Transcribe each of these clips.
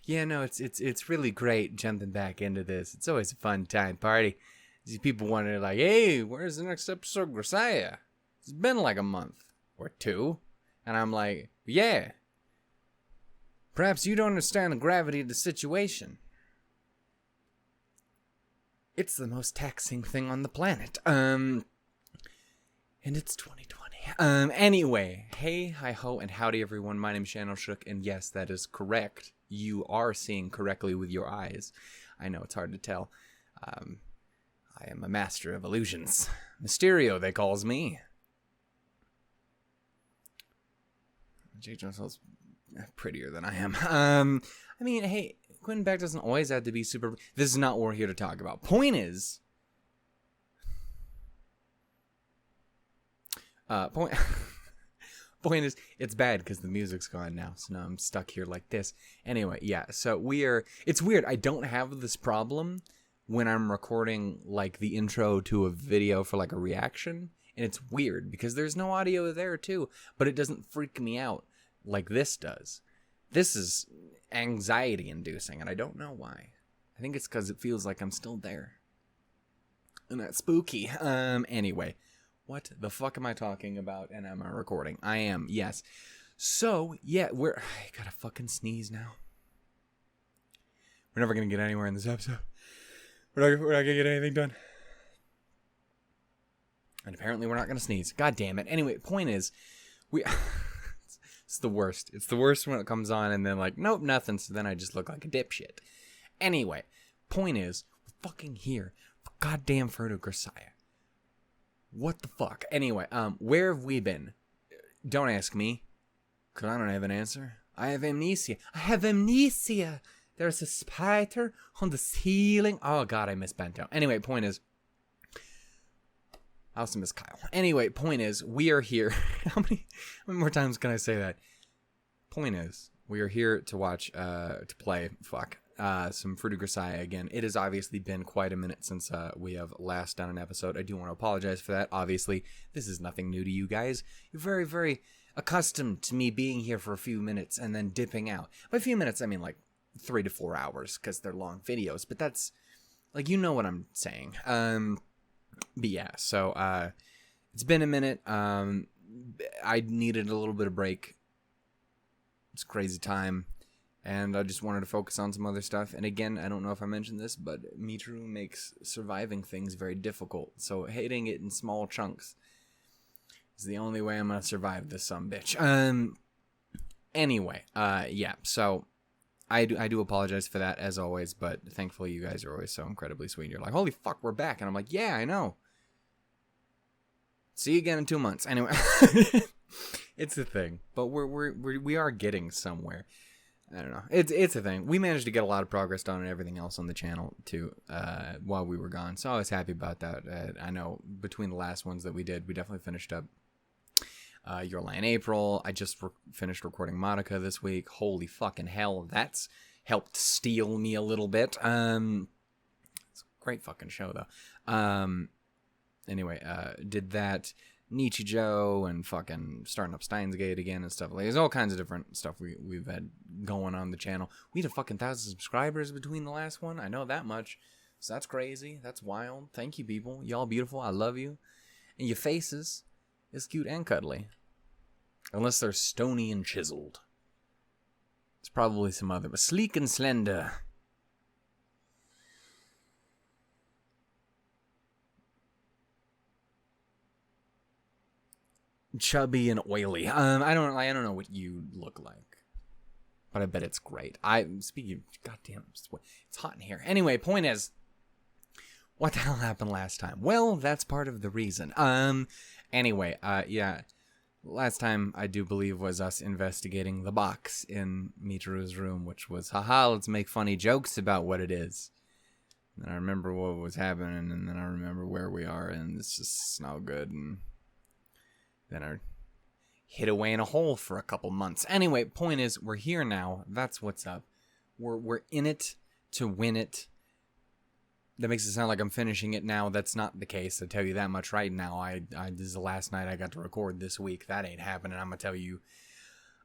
Yeah, no, it's really great jumping back into this. It's always a fun time party. These people wonder, like, hey, where's the next episode of Grisaia? It's been like a month or two. And I'm like, yeah. Perhaps you don't understand the gravity of the situation. It's the most taxing thing on the planet. And it's 2020. Anyway, hey, hi ho, and howdy everyone. My name's Channel Shook, and yes, that is correct. You are seeing correctly with your eyes. I know it's hard to tell. I am a master of illusions. Mysterio, they calls me. Jake Johnstone's prettier than I am. I mean, hey, Quentin Beck doesn't always have to be super... This is not what we're here to talk about. Point is... Point is, it's bad because the music's gone now, so now I'm stuck here like this. Anyway, yeah, so it's weird. I don't have this problem when I'm recording, like, the intro to a video for, like, a reaction, and it's weird because there's no audio there, too, but it doesn't freak me out like this does. This is anxiety-inducing, and I don't know why. I think it's because it feels like I'm still there. And that's spooky. Anyway, what the fuck am I talking about, and am I recording? I am, yes. So, yeah, I gotta fucking sneeze now. We're never gonna get anywhere in this episode. We're not gonna get anything done. And apparently we're not gonna sneeze. God damn it. Anyway, point is, it's the worst. It's the worst when it comes on and then like, nope, nothing. So then I just look like a dipshit. Anyway, point is, we're fucking here for goddamn Furto Grisaia. What the fuck? Anyway, where have we been? Don't ask me, because I don't have an answer. I have amnesia. There's a spider on the ceiling. Oh, God, I miss Bento. Anyway, point is, I also miss Kyle. Anyway, point is, we are here. How many more times can I say that? Point is, we are here to watch, to play, some Furto Grisaia again. It has obviously been quite a minute since we have last done an episode. I do want to apologize for that. Obviously, this is nothing new to you guys. You're very, very accustomed to me being here for a few minutes and then dipping out. By a few minutes, I mean like 3 to 4 hours because they're long videos. But that's, like, you know what I'm saying. But yeah, so it's been a minute. I needed a little bit of break. It's a crazy time. And I just wanted to focus on some other stuff. And again, I don't know if I mentioned this, but Michiru makes surviving things very difficult. So hitting it in small chunks is the only way I'm going to survive this sumbitch. Anyway, yeah, so I do apologize for that, as always. But thankfully, you guys are always so incredibly sweet. You're like, holy fuck, we're back. And I'm like, yeah, I know. See you again in 2 months. Anyway, it's a thing. But we are getting somewhere. I don't know. It's a thing. We managed to get a lot of progress done and everything else on the channel, too, while we were gone. So I was happy about that. I know between the last ones that we did, we definitely finished up Your Lie in April. I just finished recording Monica this week. Holy fucking hell. That's helped steal me a little bit. It's a great fucking show, though. Anyway, did that. Nichijou and fucking starting up Steins Gate again and stuff. Like, there's all kinds of different stuff we've had going on the channel. We had a fucking 1,000 subscribers between the last one. I know that much. So that's crazy. That's wild. Thank you, people. Y'all beautiful. I love you. And your faces is cute and cuddly. Unless they're stony and chiseled. It's probably some other, but sleek and slender. Chubby and oily. I don't know what you look like, but I bet it's great. Speaking of, goddamn, it's hot in here. Anyway, point is, what the hell happened last time? Well, that's part of the reason. Anyway, yeah, last time I do believe was us investigating the box in Michiru's room, which was, haha, let's make funny jokes about what it is. And I remember what was happening, and then I remember where we are, and it's just not good, and then I hid away in a hole for a couple months. Anyway, point is, we're here now. That's what's up. We're in it to win it. That makes it sound like I'm finishing it now. That's not the case. I tell you that much right now. This is the last night I got to record this week. That ain't happening. I'm gonna tell you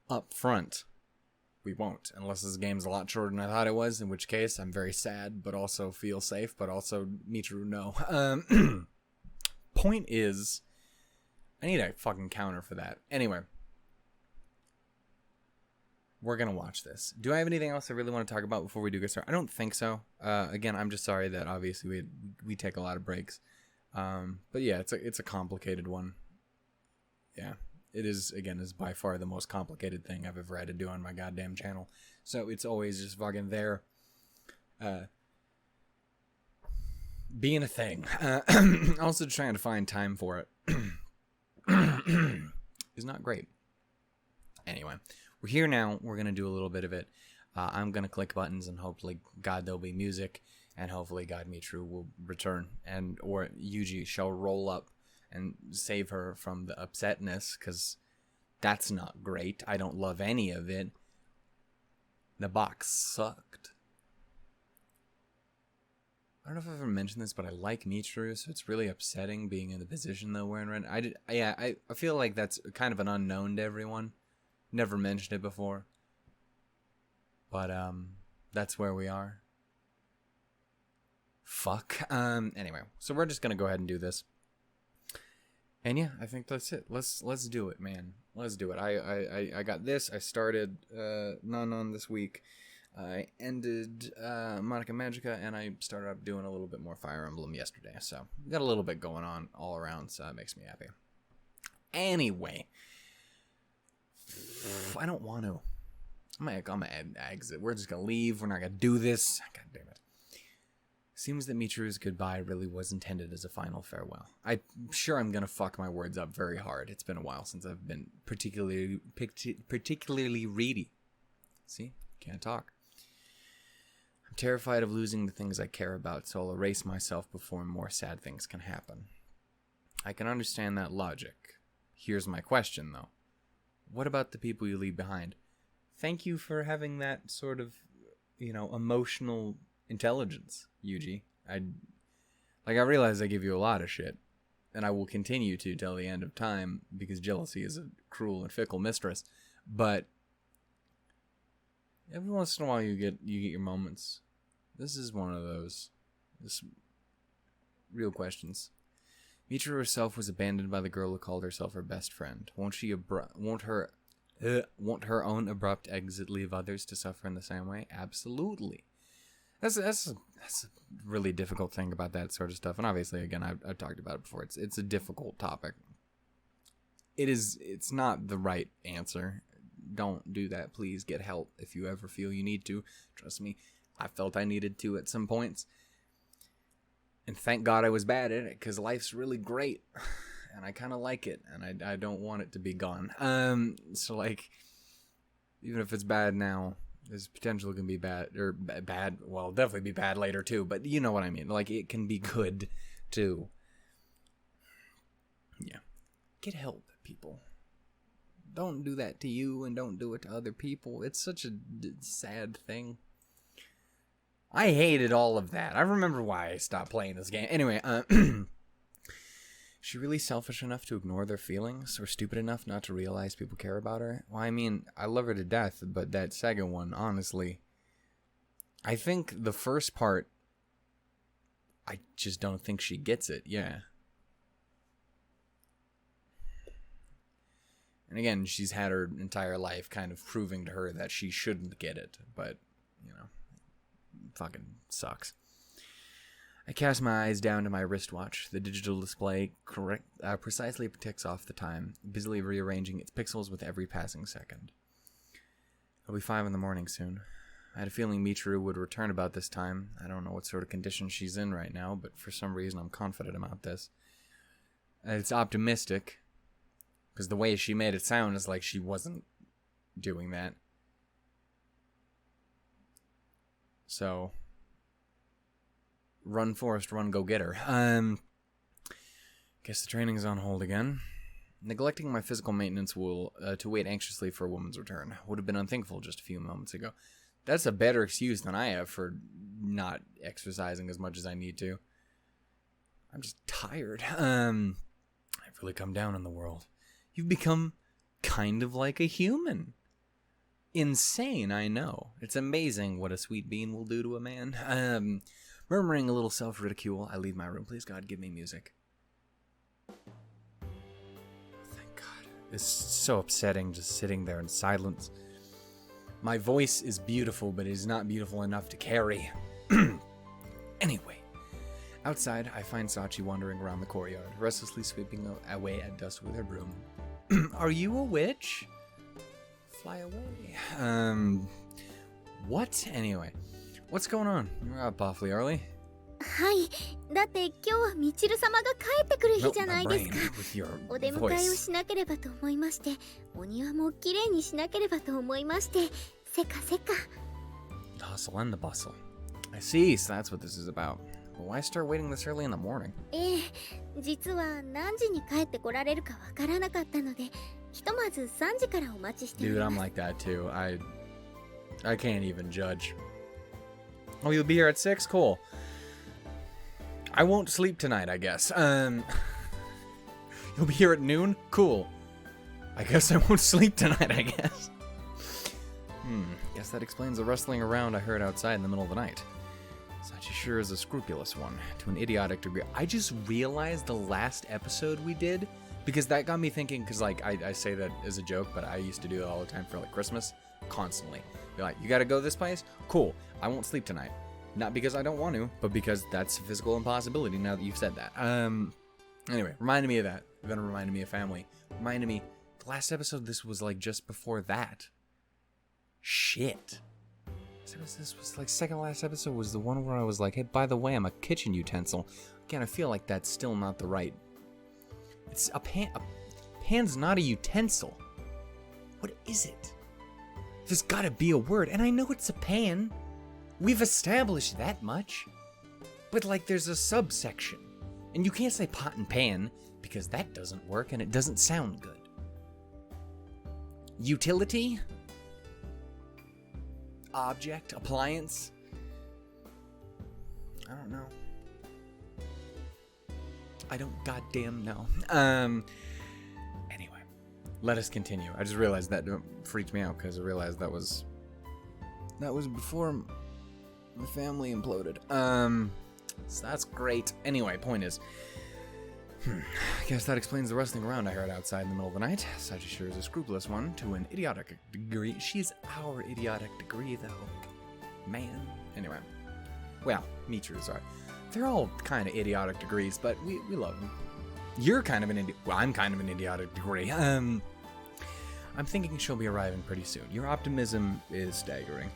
up front. we won't, unless this game's a lot shorter than I thought it was, in which case I'm very sad, but also feel safe, but also Michiru, no. Point is, I need a fucking counter for that. Anyway, we're gonna watch this. Do I have anything else I really want to talk about before we do get started? I don't think so. Again, I'm just sorry that obviously we take a lot of breaks. But yeah, it's a complicated one. Yeah. It is, again, is by far the most complicated thing I've ever had to do on my goddamn channel. So it's always just fucking there. Being a thing. Also trying to find time for it. Is not great. Anyway, we're here now. We're going to do a little bit of it. I'm going to click buttons and hopefully, God, there'll be music. And hopefully, God, Michiru will return. Or Yuji shall roll up and save her from the upsetness, because that's not great. I don't love any of it. The box sucked. I don't know if I've ever mentioned this, but I like Michiru, so it's really upsetting being in the position that we're in right now. I feel like that's kind of an unknown to everyone. Never mentioned it before. But, that's where we are. Fuck. Anyway, so we're just gonna go ahead and do this. And yeah, I think that's it. Let's do it, man. Let's do it. I got this. I started Non this week. I ended Monica Magica, and I started up doing a little bit more Fire Emblem yesterday. So got a little bit going on all around, so that makes me happy. Anyway, I don't want to. I'm gonna exit. We're just gonna leave. We're not gonna do this. God damn it. Seems that Michiru's goodbye really was intended as a final farewell. I'm sure I'm gonna fuck my words up very hard. It's been a while since I've been particularly reedy. See? Can't talk. I'm terrified of losing the things I care about, so I'll erase myself before more sad things can happen. I can understand that logic. Here's my question, though. What about the people you leave behind? Thank you for having that sort of, emotional intelligence, Yuji. I realize I give you a lot of shit, and I will continue to till the end of time, because jealousy is a cruel and fickle mistress. But every once in a while you get your moments. This is one of those. This real questions. Michiru herself was abandoned by the girl who called herself her best friend. Won't her own abrupt exit leave others to suffer in the same way? Absolutely. That's a really difficult thing about that sort of stuff. And obviously, again, I've talked about it before. It's a difficult topic. It's not the right answer. Don't do that. Please get help if you ever feel you need to. Trust me, I felt I needed to at some points. And thank God I was bad at it, because life's really great. And I kind of like it, and I don't want it to be gone. So, even if it's bad now, there's potential it can be bad, or bad, well, definitely be bad later, too. But you know what I mean. It can be good, too. Yeah. Get help, people. Don't do that to you, and don't do it to other people. It's such a sad thing. I hated all of that. I remember why I stopped playing this game. Anyway, is she really selfish enough to ignore their feelings, or stupid enough not to realize people care about her? Well, I mean, I love her to death, but that second one, honestly, I think the first part, I just don't think she gets it, yeah. And again, she's had her entire life kind of proving to her that she shouldn't get it, but, fucking sucks. I cast my eyes down to my wristwatch. The digital display precisely ticks off the time, busily rearranging its pixels with every passing second. It'll be 5 a.m. soon. I had a feeling Michiru would return about this time. I don't know what sort of condition she's in right now, but for some reason I'm confident about this. It's optimistic, because the way she made it sound is like she wasn't doing that. So, run, Forrest, run, go get her. Guess the training is on hold again. Neglecting my physical maintenance will to wait anxiously for a woman's return would have been unthinkable just a few moments ago. That's a better excuse than I have for not exercising as much as I need to. I'm just tired. I've really come down in the world. You've become kind of like a human. insane, I know. It's amazing what a sweet bean will do to a man. Murmuring a little self-ridicule, I leave my room. Please, God, give me music. Thank God. It's so upsetting just sitting there in silence. My voice is beautiful, but it is not beautiful enough to carry. Anyway, outside, I find Sachi wandering around the courtyard, restlessly sweeping away at dust with her broom. Are you a witch? Fly away. What? Anyway, what's going on? You're up awfully early. はい。だって今日はみちる様が帰ってくる日じゃないですか。お出迎えをしなければと思いまして、お庭もきれいにしなければと思いまして、せかせか。The hustle and the bustle. I see, so that's what this is about. Well, why start waiting this early in the morning? ええ、実は何時に帰ってこられるかわからなかったので、ひとまず3時からお待ちしております。Dude, I'm like that too. I can't even judge. Oh, you'll be here at 6? Cool. I won't sleep tonight, I guess. You'll be here at noon? Cool. I guess I won't sleep tonight, I guess. Guess that explains the rustling around I heard outside in the middle of the night. Sachi sure is a scrupulous one, to an idiotic degree. I just realized the last episode we did, because that got me thinking, because like I say that as a joke, but I used to do it all the time for like Christmas, constantly. Be like, you gotta go this place? Cool. I won't sleep tonight. Not because I don't want to, but because that's a physical impossibility now that you've said that. Anyway, reminded me of that. Then it reminded me of family. Reminded me, the last episode, this was like just before that. Shit. This was like second last episode was the one where I was like, hey, by the way, I'm a kitchen utensil. Again, I feel like that's still not the right. It's a pan. A pan's not a utensil. What is it? There's gotta be a word, and I know it's a pan. We've established that much. But like there's a subsection. And you can't say pot and pan because that doesn't work and it doesn't sound good. Utility? Object? Appliance? I don't know. I don't goddamn know. Anyway, let us continue. I just realized that freaked me out because I realized that was before my family imploded. So that's great. Anyway, point is, I guess that explains the rustling around I heard outside in the middle of the night. Sachi sure is a scrupulous one to an idiotic degree. She's our idiotic degree, though. Man. Anyway. Well, Michiru, sorry. They're all kind of idiotic degrees, but we love them. You're kind of an well, I'm kind of an idiotic degree. I'm thinking she'll be arriving pretty soon. Your optimism is staggering.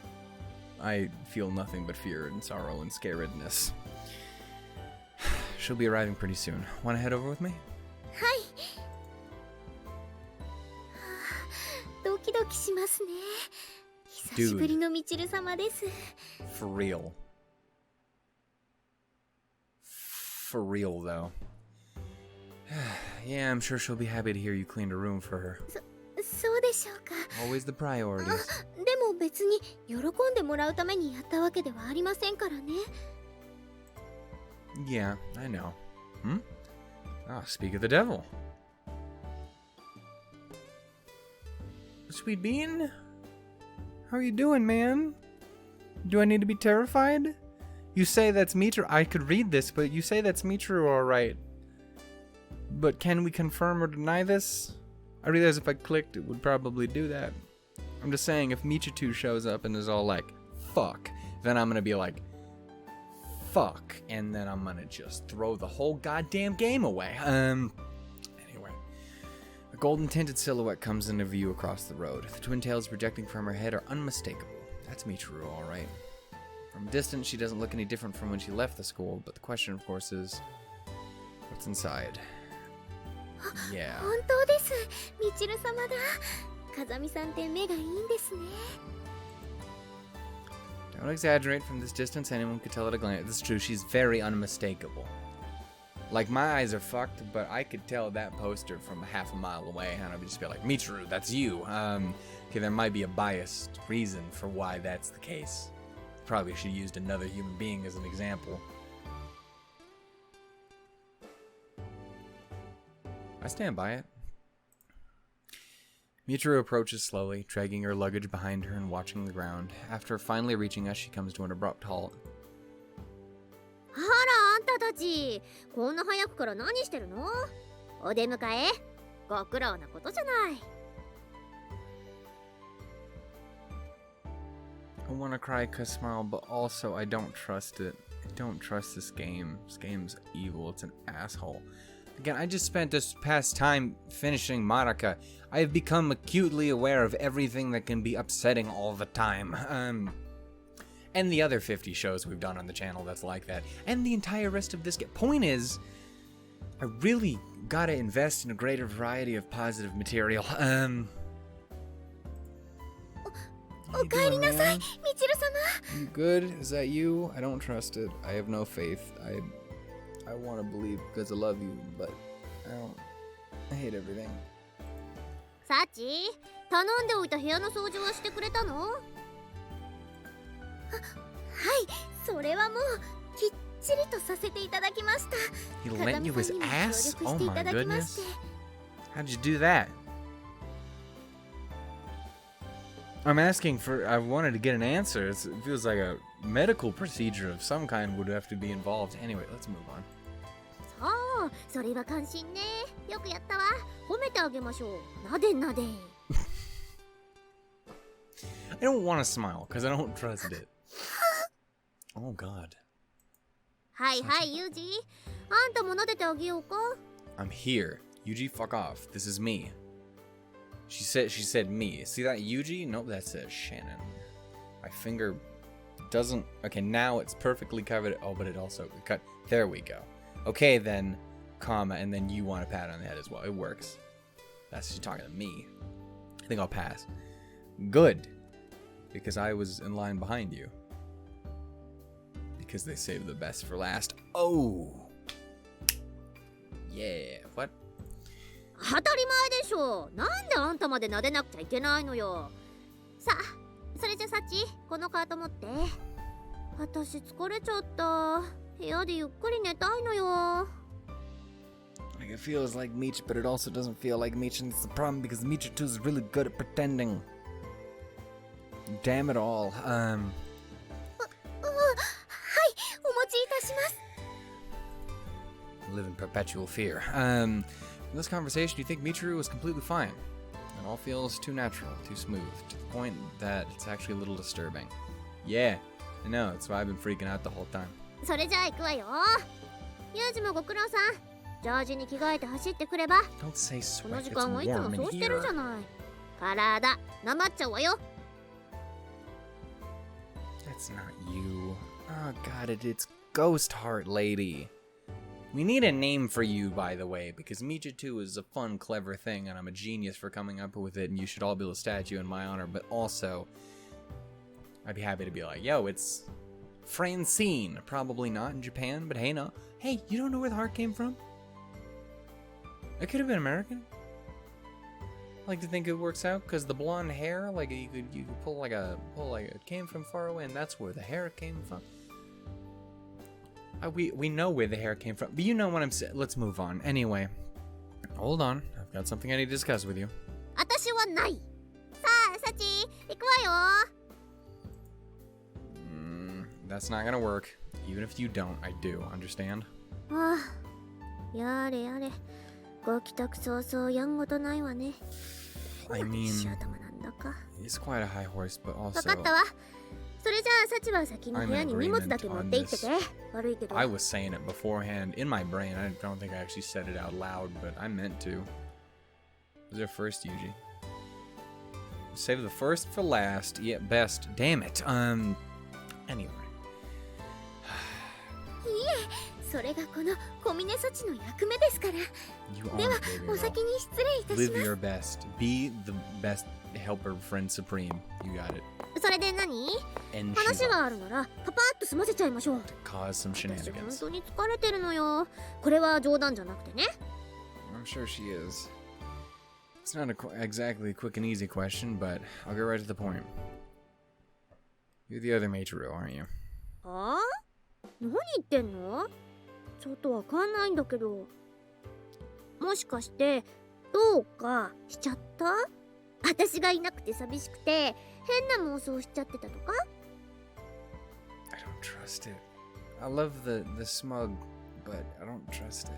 I feel nothing but fear and sorrow and scaredness. She'll be arriving pretty soon. Want to head over with me? はい。ドキドキしますね。久しぶりのみちる様です。For real. For real, though. Yeah, I'm sure she'll be happy to hear you cleaned a room for her. そうでしょうか。Always the priorities. でも別に喜んでもらうためにやったわけではありませんからね。Yeah, I know. Ah, speak of the devil. Sweet Bean? How are you doing, man? Do I need to be terrified? You say that's Michiru. I could read this, but you say that's Michiru, alright. But can we confirm or deny this? I realize if I clicked, it would probably do that. I'm just saying, if Michiru shows up and is all like, fuck, then I'm gonna be like, fuck, and then I'm gonna just throw the whole goddamn game away. Anyway. A golden tinted silhouette comes into view across the road. The twin tails projecting from her head are unmistakable. That's Michiru, alright. From a distance, she doesn't look any different from when she left the school, but the question, of course, is, what's inside? Yeah. 本当です。みちる様だ。風見さんって目がいいんですね。Don't exaggerate. From this distance, anyone could tell at a glance. It's true, she's very unmistakable. Like, my eyes are fucked, but I could tell that poster from half a mile away, and I would just be like, Michiru, that's you. Okay, there might be a biased reason for why that's the case. Probably should have used another human being as an example. I stand by it. Michiru approaches slowly, dragging her luggage behind her and watching the ground. After finally reaching us, she comes to an abrupt halt. あら、あんたたち、こんな早くから何してるの？お出迎え？ご苦労なことじゃない。I wanna cry, smile, but also I don't trust it. I don't trust this game. This game's evil. It's an asshole. Again, I just spent this past time finishing Maraka. I have become acutely aware of everything that can be upsetting all the time. And the other 50 shows we've done on the channel that's like that. And the entire rest of this game. Point is, I really gotta invest in a greater variety of positive material. You good? Is that you? I don't trust it. I have no faith. I want to believe because I love you, but I hate everything. サチ、頼んでおいた部屋の掃除はしてくれたの？はい、それはもうきっちりとさせていただきました。 He lent you his ass? Oh my goodness. How'd you do that? I'm asking for, I wanted to get an answer. It feels like a medical procedure of some kind would have to be involved. Anyway, let's move on. そう、それは感心ね。よくやったわ。褒めてあげましょう。なでなで。I don't want to smile because I don't trust it. Oh God. はいはい、ユージ。あんたもなでてあげようか。I'm here. Yuji, fuck off. This is me. She said me. See that Yuji? Nope, that says Shannon. My finger doesn't... Okay, now it's perfectly covered. Oh, but it also cut. There we go. Okay, then, comma, and then you want a pat on the head as well. It works. That's she's talking to me. I think I'll pass. Good. Because I was in line behind you. Because they saved the best for last. Oh! Yeah. What? 当たり前でしょ。なんであんたまで撫でなくちゃいけないのよ。さあ、それじゃサチ、このカート持って。私疲れちゃった。部屋でゆっくり寝たいのよ。Like it feels like Meech, but it also doesn't feel like Meech, and it's the problem because Michiru is really good at pretending. Damn it all. はい、お持ちいたします。Live in perpetual fear. In this conversation, you think Michiru was completely fine. It all feels too natural, too smooth, to the point that it's actually a little disturbing. Yeah, I know, that's why I've been freaking out the whole time. それじゃあ行くわよ。ユージもご苦労さん。ジャージに着替えて走ってくれば。Don't say sweat, この時間はいつもそうしてるじゃない。体、なまっちゃうわよ。That's not you. Oh god, it's Ghost Heart Lady. We need a name for you, by the way, because Michiru is a fun, clever thing, and I'm a genius for coming up with it, and you should all build a statue in my honor, but also, I'd be happy to be like, yo, it's Francine. Probably not in Japan, but hey, no. Hey, you don't know where the heart came from? It could have been American. I like to think it works out, because the blonde hair, like, you could pull like it came from far away, and that's where the hair came from. We know where the hair came from, but you know what I'm saying. Let's move on. Anyway, hold on. I've got something I need to discuss with you. 私はない。さあ、サチ、行くわよ。That's not gonna work. Even if you don't, I do. Understand? ああ、やれやれ。ご帰宅早々やんごとないわね。I mean, 頭なんだか。 he's quite a high horse, but also... わかったわ。それじゃあサチは先に部屋に荷物だけ持って行ってて。悪いけど。I was saying it beforehand in my brain. I don't think I actually said it out loud, but I meant to. Was there first, Yuji? Save the first for last. Yeah, best. Damn it. Anyway. いえ、それがこの小峰措置の役目ですから。では、お先に失礼いたします。Live your best. Be the best helper friend supreme. You got it. それで何？話があるならパパッと済ませちゃいましょう。Cause some shenanigans. 私本当に疲れてるのよ。これは冗談じゃなくてね。I'm sure she is. It's not exactly a quick and easy question, but I'll get right to the point. You're the other Michiru, aren't you? はあ？何言ってんの？ちょっとわかんないんだけど。もしかしてどうかしちゃった？私がいなくて寂しくて変な妄想しちゃってたとか？ I don't trust it. I love the smug, but I don't trust it.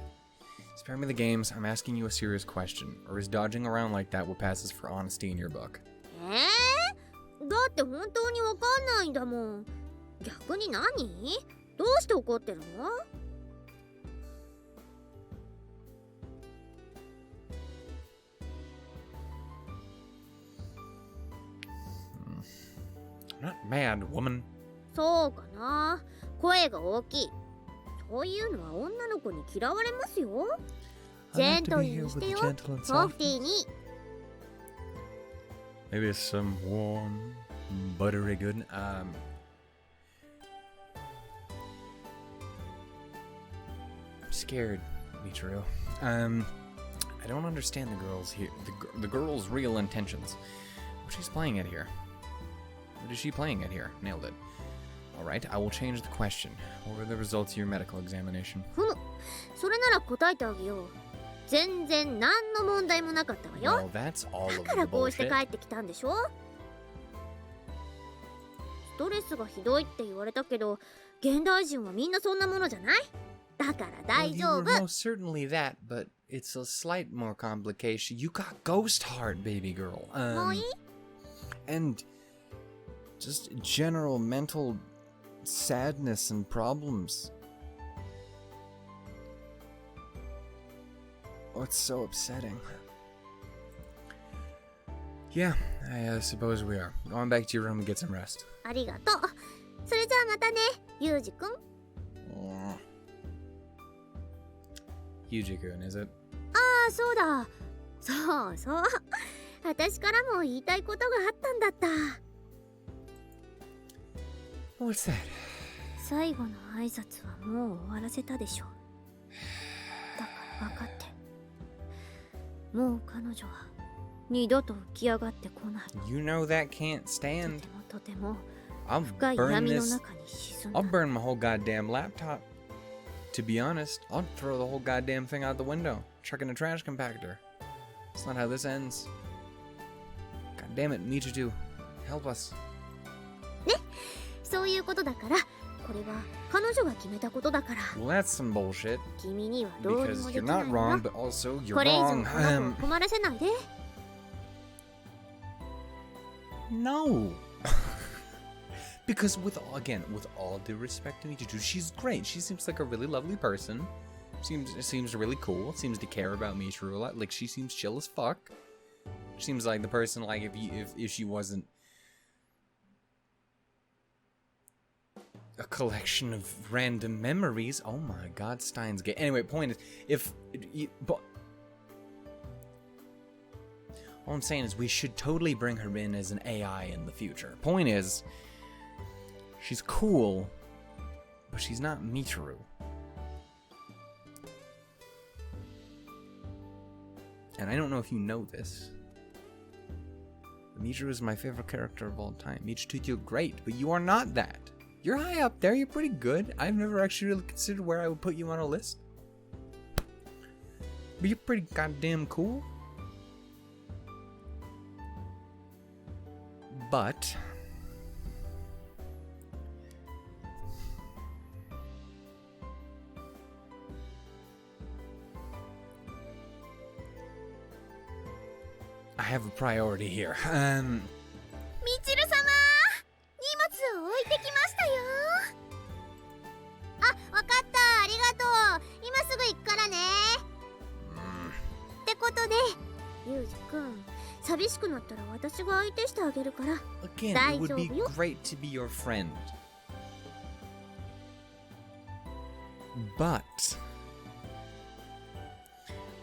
Spare me the games. I'm asking you a serious question. Or is dodging around like that what passes for honesty in your book? だって本当にわかんないんだもん。逆に何？どうして怒ってるの？I'm not mad, woman. そうかな。声が大きい。そういうのは女の子に嫌われますよ。ジェントリーにしてよ。ソフティーに。Maybe some warm, buttery good. I'm scared, Michiru. I don't understand the girl's here. The girl's real intentions. What she's playing at here? What is she playing at here? Nailed it. All right, I will change the question. What were the results of your medical examination? それなら答えてあげよう。全然何の問題もなかったわよ。Well, that's all of the だからこうして bullshit. 帰ってきたんでしょ。ストレスがひどいって言われたけど、現代人はみんなそんなものじゃない？だから大 Well, 丈 you 夫。 were most certainly that, but it's a slight more complication. You got ghost heart, baby girl. もういい？ And just general mental sadness and problems. Oh, it's so upsetting. Yeah, I suppose we are. Going back to your room and get some rest. ありがとう。それじゃあまたね、ユウジくん。Yuji-kun, is it? ああ、そうだ。そうそう。私からも言いたいことがあったんだった。What's that? 最後の挨拶はもう終わらせたでしょ。だから分かって。もう彼女は二度と浮き上がってこない。You know that can't stand. とても I'll 深い burn 闇の this. 中に沈んだ。 I'll burn my whole goddamn laptop. To be honest, I'll throw the whole goddamn thing out the window. Chuck in a trash compactor. That's not how this ends. God damn it, Michiru. Help us. そういうことだから、これは彼女が決めたことだから。 Well, that's some bullshit. 君にはどうに Because もで you're きない not の wrong, よ。 but also you're これ以上 wrong. この子を困らせないで。No. Because with all due respect to Michiru, she's great. She seems like a really lovely person. Seems really cool. Seems to care about Michiru a lot. Like she seems chill as fuck. Seems like the person like if she wasn't a collection of random memories. Oh my god, Steins Gate. Anyway, point is all I'm saying is we should totally bring her in as an AI in the future. Point is, she's cool, but she's not Michiru. And I don't know if you know this. Michiru is my favorite character of all time. Michiru, you're great, but you are not that. You're high up there, you're pretty good. I've never actually really considered where I would put you on a list. But you're pretty goddamn cool. But I have a priority here. ミチル様、荷物を置いてきましたよ。あ、わかった、ありがとう。今すぐ行くからね。ってことで、ユウジくん、寂しくなったら私が相手してあげるから。 Again, it would be great to be your friend. But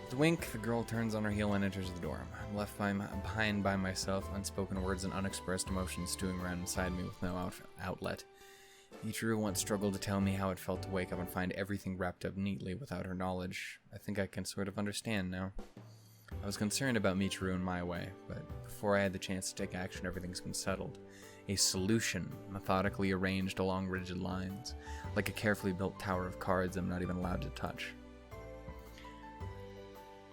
with a wink, the girl turns on her heel and enters the dorm. I'm left behind by myself, unspoken words and unexpressed emotions stewing around inside me with no outlet. Michiru once struggled to tell me how it felt to wake up and find everything wrapped up neatly without her knowledge. I think I can sort of understand now. I was concerned about Michiru in my way, but before I had the chance to take action, everything's been settled. A solution, methodically arranged along rigid lines, like a carefully built tower of cards I'm not even allowed to touch.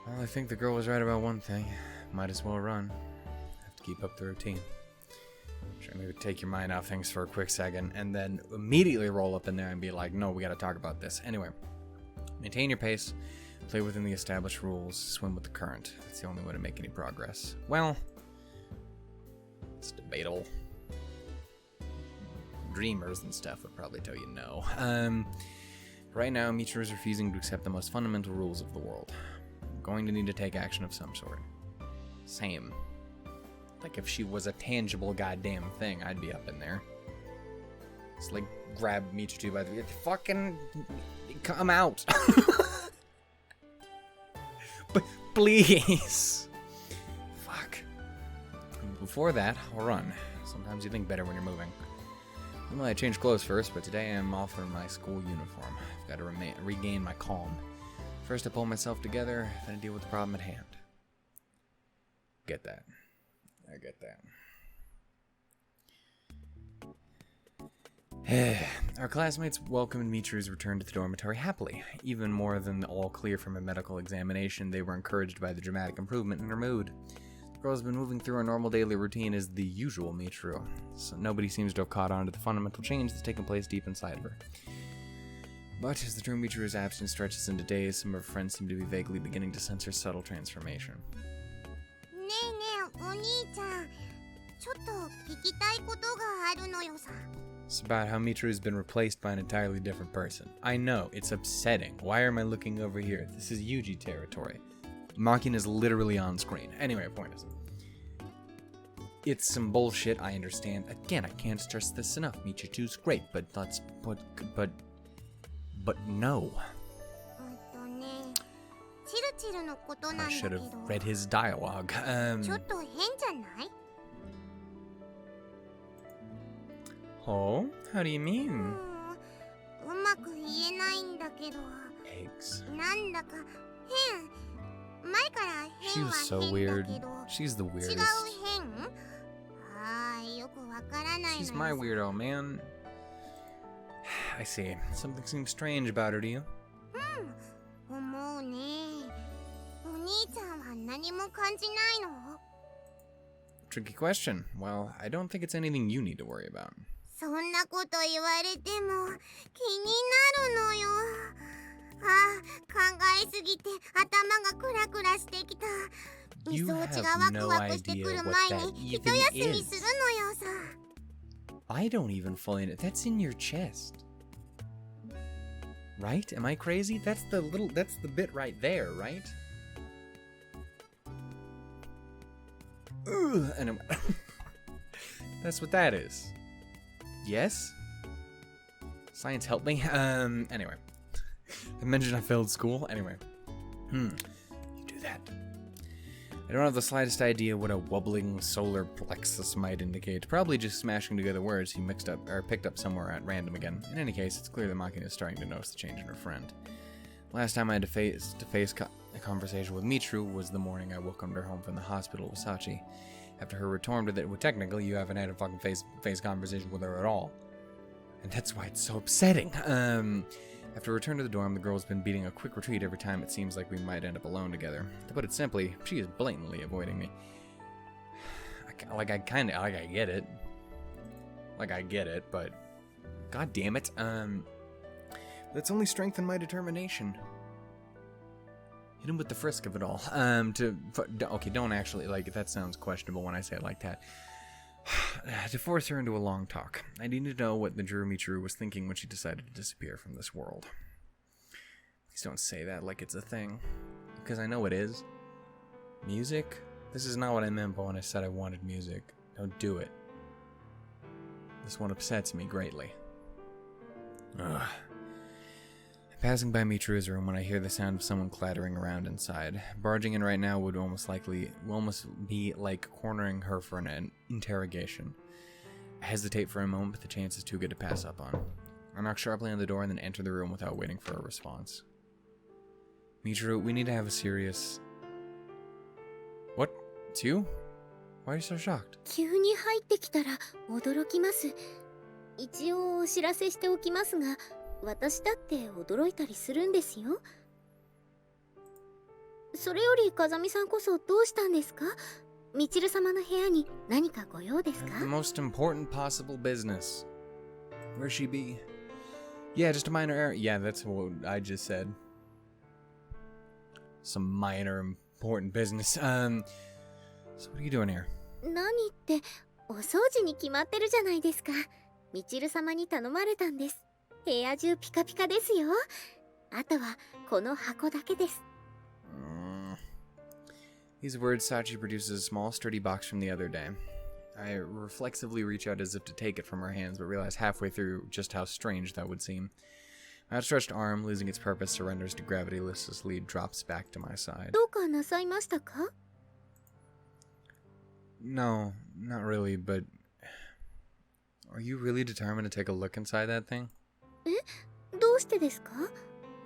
Well, I think the girl was right about one thing. Might as well run. Keep up the routine. Try maybe take your mind off things for a quick second, and then immediately roll up in there and be like, no, we gotta talk about this. Anyway, maintain your pace, play within the established rules, swim with the current. That's the only way to make any progress. Well, it's debatable. Dreamers and stuff would probably tell you no. Right now, Michiru is refusing to accept the most fundamental rules of the world. I'm going to need to take action of some sort. Same. Like if she was a tangible goddamn thing, I'd be up in there. It's like grab Michiru by the fucking come out. But please. Fuck. Before that, I'll run. Sometimes you think better when you're moving. Normally I change clothes first, but today I'm off in my school uniform. I've got to regain my calm. First I pull myself together, then I deal with the problem at hand. Get that. I get that. Our classmates welcomed Michiru's return to the dormitory happily. Even more than the all clear from a medical examination, they were encouraged by the dramatic improvement in her mood. The girl has been moving through her normal daily routine as the usual Michiru, so nobody seems to have caught on to the fundamental change that's taken place deep inside of her. But as the true Michiru's absence stretches into days, some of her friends seem to be vaguely beginning to sense her subtle transformation. It's about how Michiru's been replaced by an entirely different person. I know, it's upsetting. Why am I looking over here? This is Yuji territory. Machina is literally on screen. Anyway, point is, it's some bullshit, I understand. Again, I can't stress this enough. Michiru's great, but no. I should have read his dialogue. Oh? How do you mean? Eggs. She was so weird. She's the weirdest. She's my weirdo, man. I see. Something seems strange about her, do you? Tricky question. Well, I don't think it's anything you need to worry about. You have no idea what that even is. I don't even fully know. That's in your chest. Right? Am I crazy? That's the bit right there, right? Ugh, and that's what that is. Yes? Science help me? Anyway. I mentioned I failed school. Anyway. You do that. I don't have the slightest idea what a wobbling solar plexus might indicate. Probably just smashing together words he picked up somewhere at random again. In any case, it's clear that Machina is starting to notice the change in her friend. Last time I had to face a conversation with Michiru was the morning I welcomed her home from the hospital with Sachi. After her retorted that, well, technically you haven't had a fucking face-to-face conversation with her at all. And that's why it's so upsetting. After return to the dorm, the girl's been beating a quick retreat every time it seems like we might end up alone together. To put it simply, she is blatantly avoiding me. I get it. I get it, but god damn it. That's only strengthened my determination. Hit him with the frisk of it all. Okay, don't actually, that sounds questionable when I say it like that. To force her into a long talk, I need to know what the Drew Michiru was thinking when she decided to disappear from this world. Please don't say that like it's a thing, because I know it is. Music? This is not what I meant when I said I wanted music. Don't do it. This one upsets me greatly. Ugh. Passing by Michiru's room when I hear the sound of someone clattering around inside. Barging in right now would almost be like cornering her for an interrogation. I hesitate for a moment, but the chance is too good to pass up on. I knock sharply on the door and then enter the room without waiting for a response. Michiru, we need to have a serious... What? It's you? Why are you so shocked? 急に入ってきたら驚きます。一応お知らせしておきますが、私だって驚いたりするんですよ。それより風見さんこそどうしたんですか？みちる様の部屋に何かご用ですか？ The most important possible business. Where she be? Yeah, just a minor error. Yeah, that's what I just said. Some minor important business. So what are you doing here? 何って、お掃除に決まってるじゃないですか。みちる様に頼まれたんです。部屋中ピカピカですよ。あとはこの箱だけです。These words, Sachi produces a small, sturdy box from the other day. I reflexively reach out as if to take it from her hands, but realize halfway through just how strange that would seem. My outstretched arm, losing its purpose, surrenders to gravity, listlessly drops back to my side. どうかなさいましたか? No, not really, but... Are you really determined to take a look inside that thing? え? どうしてですか?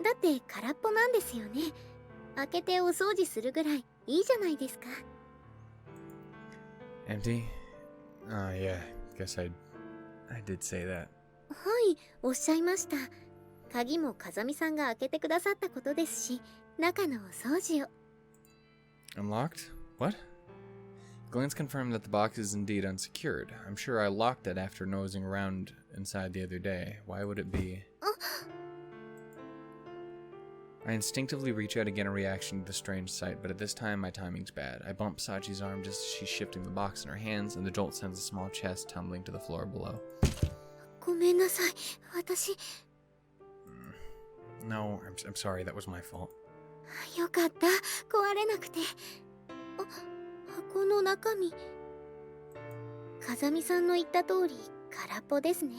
だって空っぽなんですよね。開けてお掃除するぐらいいいじゃないですか。 Empty? Yeah, guess I did say that. はい、おっしゃいました。鍵も風見さんが開けてくださったことですし、中のお掃除を。Unlocked? What? Glance confirmed that the box is indeed unsecured. I'm sure I locked it after nosing around inside the other day. Why would it be? I instinctively reach out again in reaction to the strange sight, but at this time my timing's bad. I bump Sachi's arm just as she's shifting the box in her hands, and the jolt sends a small chest tumbling to the floor below. ごめんなさい、私。No, I'm sorry, that was my fault. よかった、壊れなくて。箱の中身。風見さんの言った通り、空っぽですね。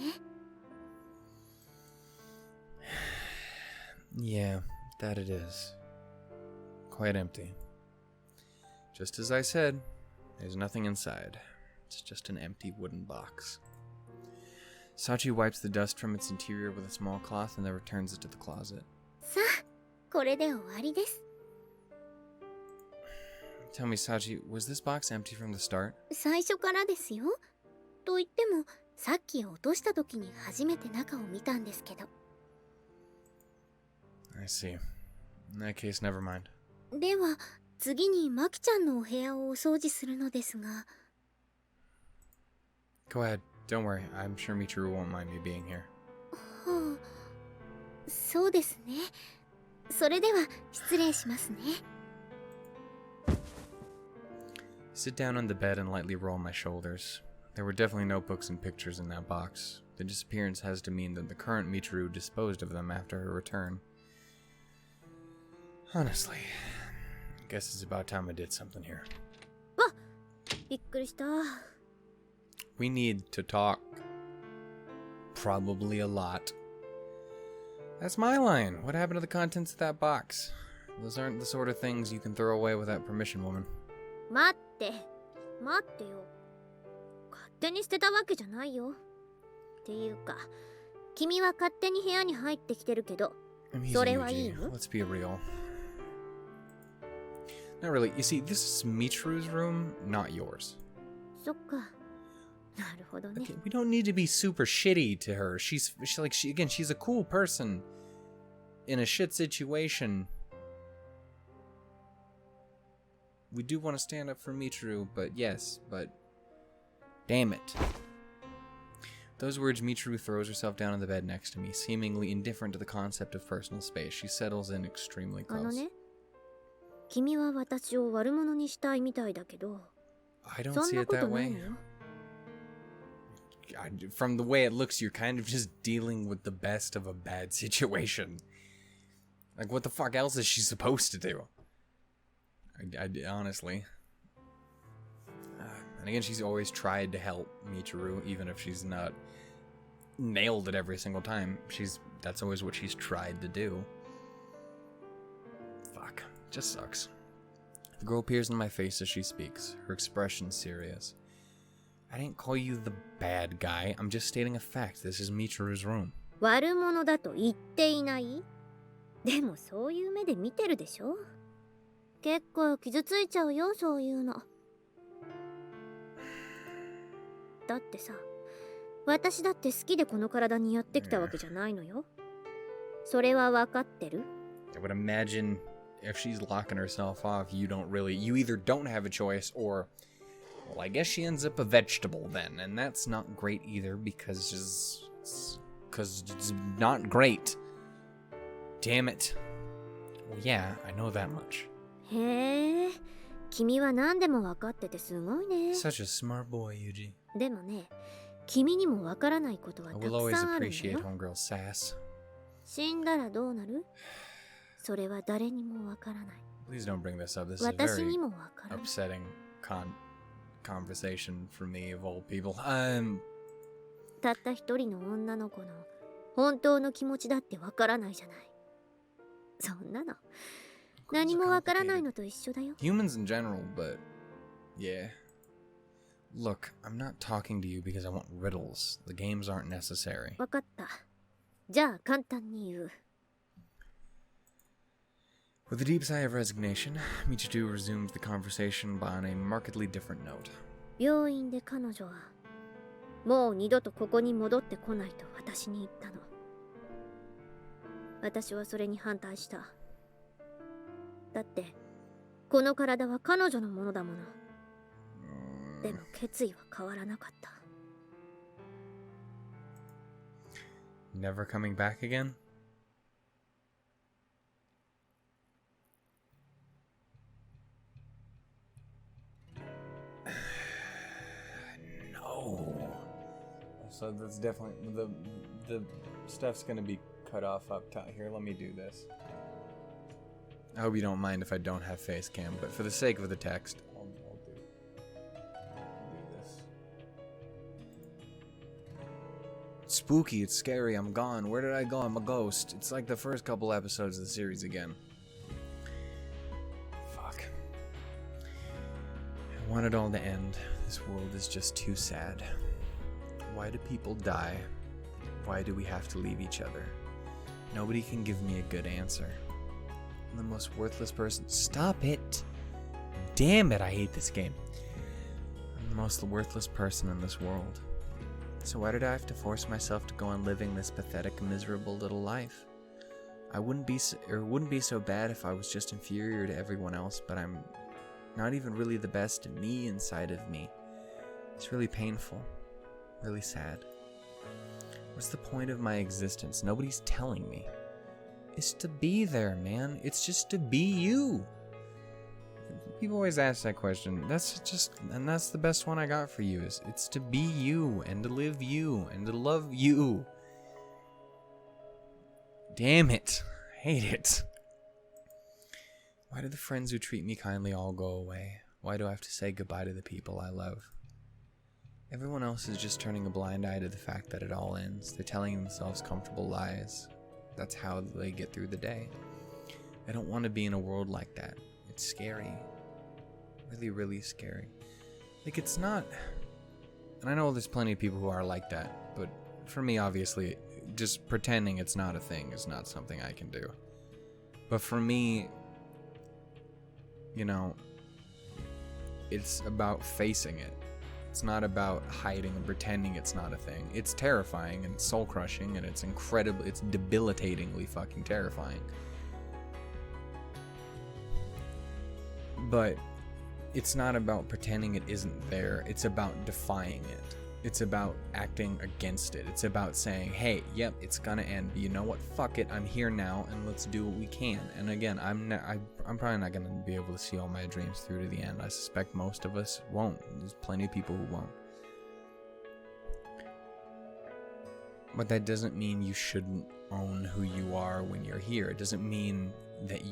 Yeah, that it is. Quite empty. Just as I said, there's nothing inside. It's just an empty wooden box. Sachi wipes the dust from its interior with a small cloth and then returns it to the closet. さあ、これで終わりです。Tell me, Sachi, was this box empty from the start? 最初からですよ。と言っても、さっき落とした時に初めて中を見たんですけど。I see. In that case, never mind. では、次にマキちゃんのお部屋をお掃除するのですが。Go ahead. Don't worry. I'm sure Michiru won't mind me being here. はあ、そうですね。それでは、失礼しますね。Sit down on the bed and lightly roll my shoulders. There were definitely notebooks and pictures in that box. The disappearance has to mean that the current Michiru disposed of them after her return. Honestly, I guess it's about time I did something here. わっ、びっくりした。We need to talk. Probably a lot. That's my line. What happened to the contents of that box? Those aren't the sort of things you can throw away without permission, woman. 待って、待ってよ。勝手に捨てたわけじゃないよ。っていうか、君は勝手に部屋に入ってきてるけど、それはいいの？ Let's be real. Not really. You see, this is Michiru's room, not yours. そっか。なるほどね。Okay, we don't need to be super shitty to her. She's a cool person in a shit situation. We do want to stand up for Michiru, but damn it. Those words, Michiru throws herself down on the bed next to me, seemingly indifferent to the concept of personal space. She settles in extremely close. あのね、君は私を悪者にしたいみたいだけど、 I don't see it that way. From the way it looks, you're kind of just dealing with the best of a bad situation. Like, what the fuck else is she supposed to do? Honestly. And again, she's always tried to help Michiru, even if she's not nailed it every single time. That's always what she's tried to do. Fuck. Just sucks. The girl peers in my face as she speaks, her expression serious. I didn't call you the bad guy. I'm just stating a fact. This is Michiru's room. 悪者だと言っていない？でもそういう目で見てるでしょ？結構傷ついちゃうよ、そういうの。だってさ、私だって好きでこの体にやってきたわけじゃないのよ。それは分かってる？ I would imagine if she's locking herself off, you either don't have a choice or Well, I guess she ends up a vegetable then, and that's not great either because it's not great. Damn it. Well, yeah, I know that much. へえ、君は何でも分かっててすごいね。 Such a smart boy, Yuji. でもね、君にも分からないことは I た will く always さんあるんだ appreciate よ。 homegirl's sass. 死んだらどうなる？それは誰にも分からない。 Please don't bring this up. This is a 私 very にも分からない。 upsetting conversation for me of all people. たった一人の女の子の本当の気持ちだって分からないじゃない。そんなの何も分からないのと一緒だよ。 Humans in general, but yeah. Look, I'm not talking to you because I want riddles. The games aren't necessary. 分かった。じゃあ簡単に言う。 With a deep sigh of resignation, Michiru resumed the conversation but on a markedly different note. 病院で彼女はもう二度とここに戻ってこないと私に言ったの。私はそれに反対した。だってこの体は彼女のものだもの。でも決意は変わらなかった。 Never coming back again? No. So that's definitely the stuff's gonna be cut off up top here. Let me do this. I hope you don't mind if I don't have face cam, but for the sake of the text, I'll do this. It's spooky, it's scary, I'm gone. Where did I go? I'm a ghost. It's like the first couple episodes of the series again. Fuck. I want it all to end. This world is just too sad. Why do people die? Why do we have to leave each other? Nobody can give me a good answer. I'm the most worthless person. Stop it! Damn it, I hate this game. I'm the most worthless person in this world. So why did I have to force myself to go on living this pathetic, miserable little life? It wouldn't be so bad if I was just inferior to everyone else, but I'm not even really the best in me inside of me. It's really painful. Really sad. What's the point of my existence? Nobody's telling me. It's to be there, man. It's just to be you. People always ask that question. That's the best one I got for you. It's to be you and to live you and to love you. Damn it. I hate it. Why do the friends who treat me kindly all go away? Why do I have to say goodbye to the people I love? Everyone else is just turning a blind eye to the fact that it all ends. They're telling themselves comfortable lies. That's how they get through the day. I don't want to be in a world like that. It's scary. Really, really scary. Like, it's not... And I know there's plenty of people who are like that, but for me, obviously, just pretending it's not a thing is not something I can do. But for me, you know, it's about facing it. It's not about hiding and pretending it's not a thing. It's terrifying and it's soul-crushing and it's debilitatingly fucking terrifying. But it's not about pretending it isn't there. It's about defying it. It's about acting against it. It's about saying, hey, yep, it's gonna end, but you know what? Fuck it, I'm here now, and let's do what we can. And again, I'm probably not gonna be able to see all my dreams through to the end. I suspect most of us won't. There's plenty of people who won't. But that doesn't mean you shouldn't own who you are when you're here. It doesn't mean that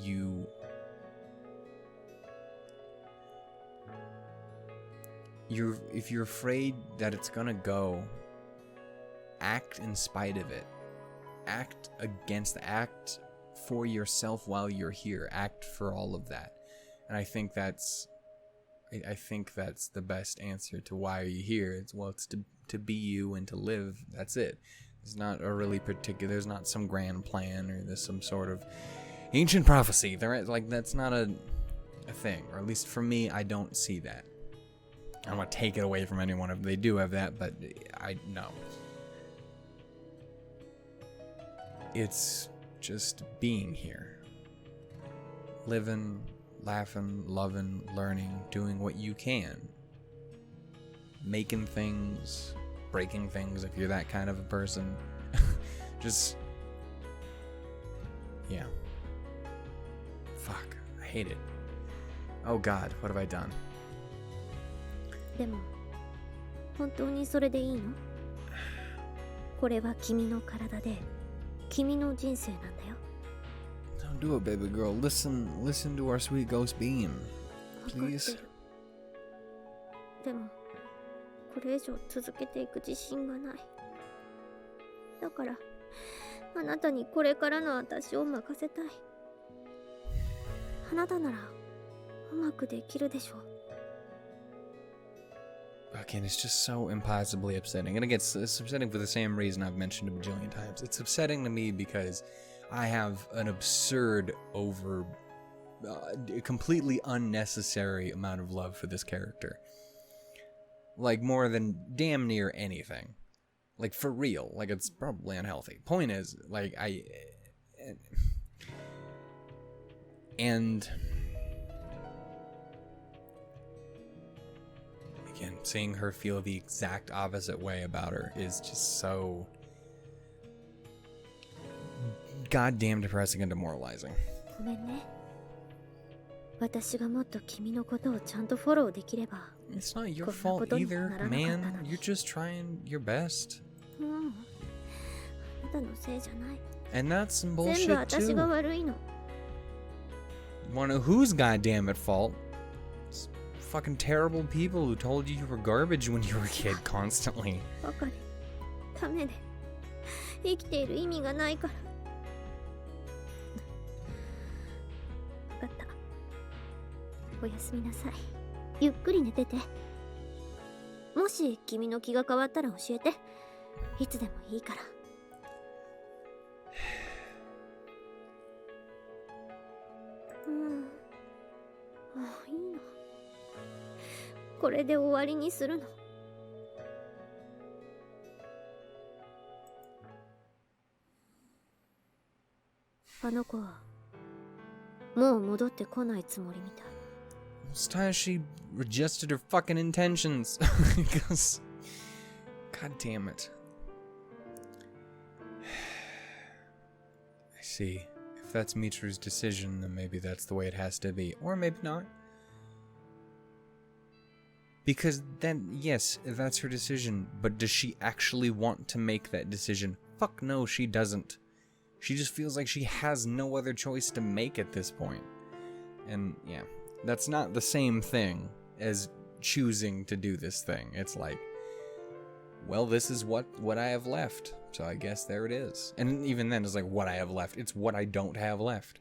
if you're afraid that it's gonna go, act in spite of it. Act for yourself while you're here. Act for all of that. And I think that's the best answer to why are you here. It's to be you and to live. That's it. It's not a really particular, there's not some grand plan or there's some sort of ancient prophecy. That's not a thing. Or at least for me, I don't see that. I don't want to take it away from anyone if they do have that, but no. It's just being here. Living, laughing, loving, learning, doing what you can. making things, breaking things, if you're that kind of a person. Just, yeah. Fuck, I hate it. Oh God, what have I done? でも本当にそれでいいの？これは君の体で君の人生なんだよ。 Don't do it, baby girl. Listen to our sweet ghost beam, please. でもこれ以上続けていく自信がない。だからあなたにこれからの私を任せたい。あなたならうまくできるでしょう。 Again, it's just so impossibly upsetting. And again, it's upsetting for the same reason I've mentioned a bajillion times. It's upsetting to me because I have an absurd, completely unnecessary amount of love for this character. Like, more than damn near anything. Like, for real. Like, it's probably unhealthy. Point is, like, And again, seeing her feel the exact opposite way about her is just so goddamn depressing and demoralizing. ごめんね。私がもっと君のことをちゃんとフォローできれば。 It's not your fault either, man. You're just trying your best. あなたのせいじゃない。 And that's some bullshit 全部私が too. 悪いの。 Wanna who's goddamn at fault? It's fucking terrible people who told you you were garbage when you were a kid constantly. ばかりダメで生きている意味がないから。分かった。おやすみなさい。ゆっくり寝てて。もし君の気が変わったら教えて。いつでもいいから。もういいの。これで終わりにするの。あの子はもう戻ってこないつもりみたい。 It's time she adjusted her fucking intentions. Because, God damn it. I see. If that's Michiru's decision, then maybe that's the way it has to be. Or maybe not. Because then, yes, that's her decision. But does she actually want to make that decision? Fuck no, she doesn't. She just feels like she has no other choice to make at this point. And, yeah. That's not the same thing as choosing to do this thing. It's like, well, this is what I have left. So I guess there it is. And even then, it's like what I have left. It's what I don't have left.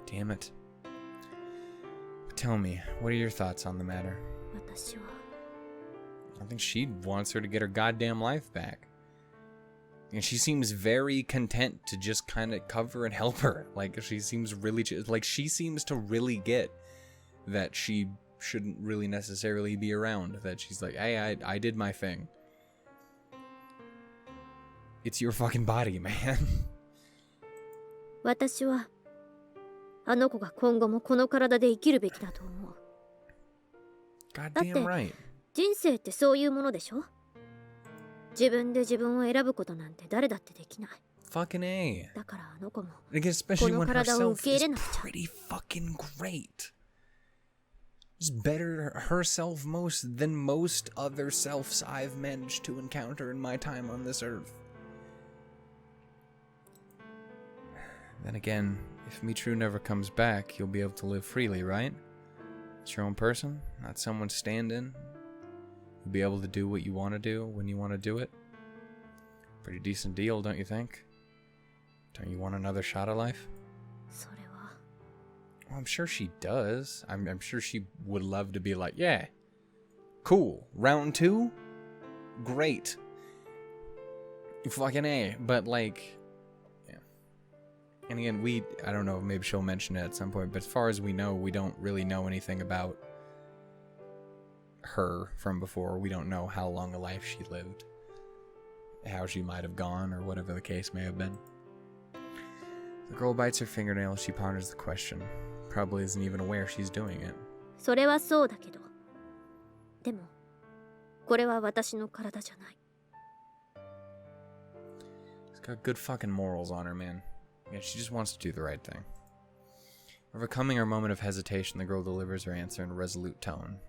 Damn it. Tell me, what are your thoughts on the matter? I think she wants her to get her goddamn life back. And she seems very content to just kind of cover and help her. Like, she seems really... Like, she seems to really get that she shouldn't really necessarily be around. That she's like, hey, I did my thing. It's your fucking body, man. 私はあの子が今後もこの体で生きるべきだと思う。 Goddamn right. 人生ってそういうものでしょ。自分で自分を選ぶことなんて誰だってできない。 Fucking A. だからあの子も Especially この when 体を受 herself け入 is れなくちゃ。 pretty fucking great. Is better herself than most other selves I've managed to encounter in my time on this earth. Then again, if Michiru never comes back, you'll be able to live freely, right? It's your own person, not someone stand-in. You'll be able to do what you want to do when you want to do it. Pretty decent deal, don't you think? Don't you want another shot of life? それは Well, I'm sure she does. I'm sure she would love to be like, yeah, cool. Round 2? Great. Fucking A. But like, yeah. And again, I don't know, maybe she'll mention it at some point, but as far as we know, we don't really know anything about her from before. We don't know how long a life she lived, how she might have gone, or whatever the case may have been. The girl bites her fingernails. She ponders the question. probably isn't even aware she's doing it. それはそうだけど。でも、これは私の体じゃない。She's got good fucking morals on her, man. Yeah, she just wants to do the right thing. Overcoming her moment of hesitation, the girl delivers her answer in a resolute tone.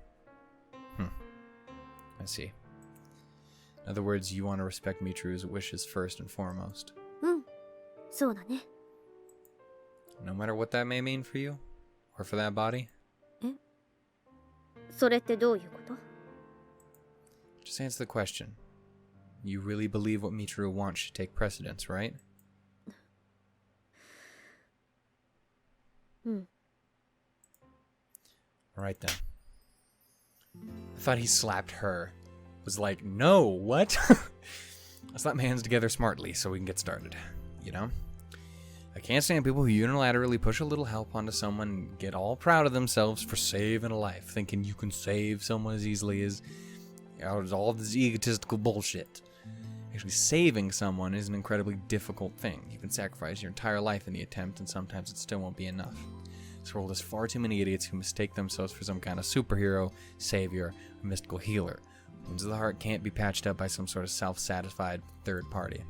I see. In other words, you want to respect Michiru's wishes first and foremost. そうだね。No matter what that may mean for you? Or for that body? それってどういうこと？ Just answer the question. You really believe what Michiru wants should take precedence, right? Alright then. I thought he slapped her. Was like, no, what? Let's slap my hands together smartly so we can get started. You know? I can't stand people who unilaterally push a little help onto someone and get all proud of themselves for saving a life, thinking you can save someone as easily as, you know, all this egotistical bullshit. Actually, saving someone is an incredibly difficult thing. You can sacrifice your entire life in the attempt, and sometimes it still won't be enough. This world has far too many idiots who mistake themselves for some kind of superhero, savior, or mystical healer. Wounds of the heart can't be patched up by some sort of self-satisfied third party.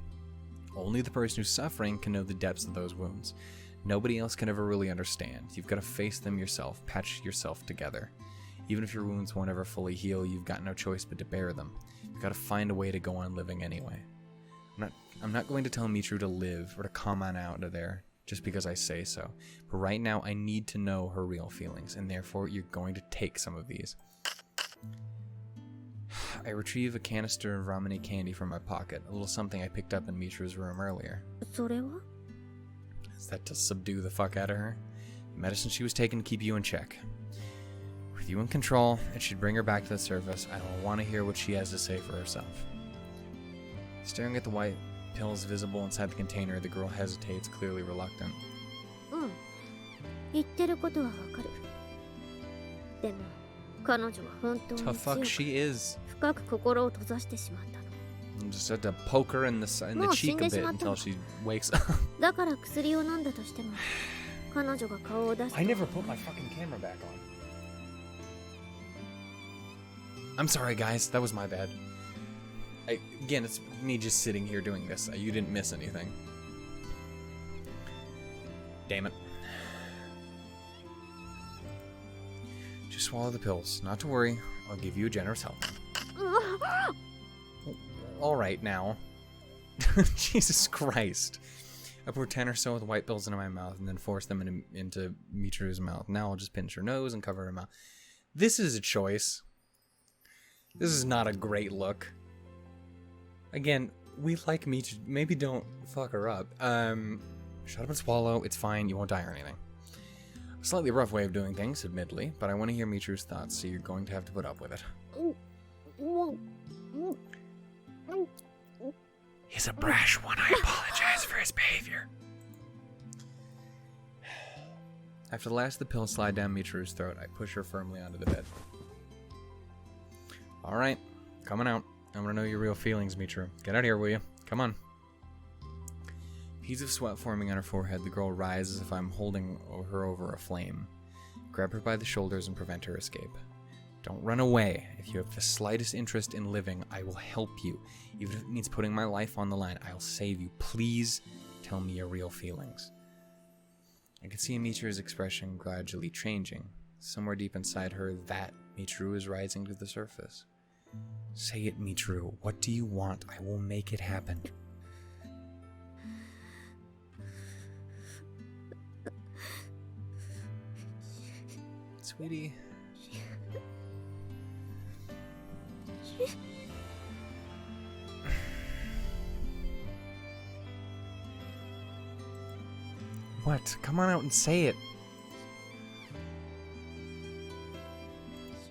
Only the person who's suffering can know the depths of those wounds. Nobody else can ever really understand. You've got to face them yourself, patch yourself together. Even if your wounds won't ever fully heal, you've got no choice but to bear them. You've got to find a way to go on living anyway. I'm not going to tell Michiru to live or to come on out of there just because I say so. But right now, I need to know her real feelings, and therefore, you're going to take some of these. I retrieve a canister of ramune candy from my pocket, a little something I picked up in Michiru's room earlier. それは？ Is that to subdue the fuck out of her? The medicine she was taking to keep you in check. With you in control, it should bring her back to the surface. I don't want to hear what she has to say for herself. Staring at the white pills visible inside the container, the girl hesitates, clearly reluctant. 言ってることはわかる。でも、彼女は本当に強く Tough fuck she is. 深く心を閉ざしてしまったの。 I'm just had to poke her in the cheek a bit until she wakes up. だから薬を飲んだとしても、彼女が顔を出して。 I never put my fucking camera back on. I'm sorry, guys. That was my bad. Again, it's me just sitting here doing this. You didn't miss anything. Damn it. Just swallow the pills. Not to worry. I'll give you a generous help. Alright now. Jesus Christ. I pour 10 or so of the white pills into my mouth and then force them into Michiru's mouth. Now I'll just pinch her nose and cover her mouth. This is a choice. This is not a great look. Again, we like Michiru. Maybe don't fuck her up. Shut up and swallow. It's fine. You won't die or anything. A slightly rough way of doing things, admittedly, but I want to hear Michiru's thoughts, so you're going to have to put up with it. He's a brash one. I apologize for his behavior. After the last of the pills slide down Michiru's throat, I push her firmly onto the bed. Alright, coming out. I want to know your real feelings, Michiru. Get out here, will you? Come on. Beads of sweat forming on her forehead, the girl rises as if I'm holding her over a flame. Grab her by the shoulders and prevent her escape. Don't run away. If you have the slightest interest in living, I will help you. Even if it means putting my life on the line, I'll save you. Please tell me your real feelings. I can see Michiru's expression gradually changing. Somewhere deep inside her, that Michiru is rising to the surface. Say it, Michiru. What do you want? I will make it happen. Sweetie. What? Come on out and say it.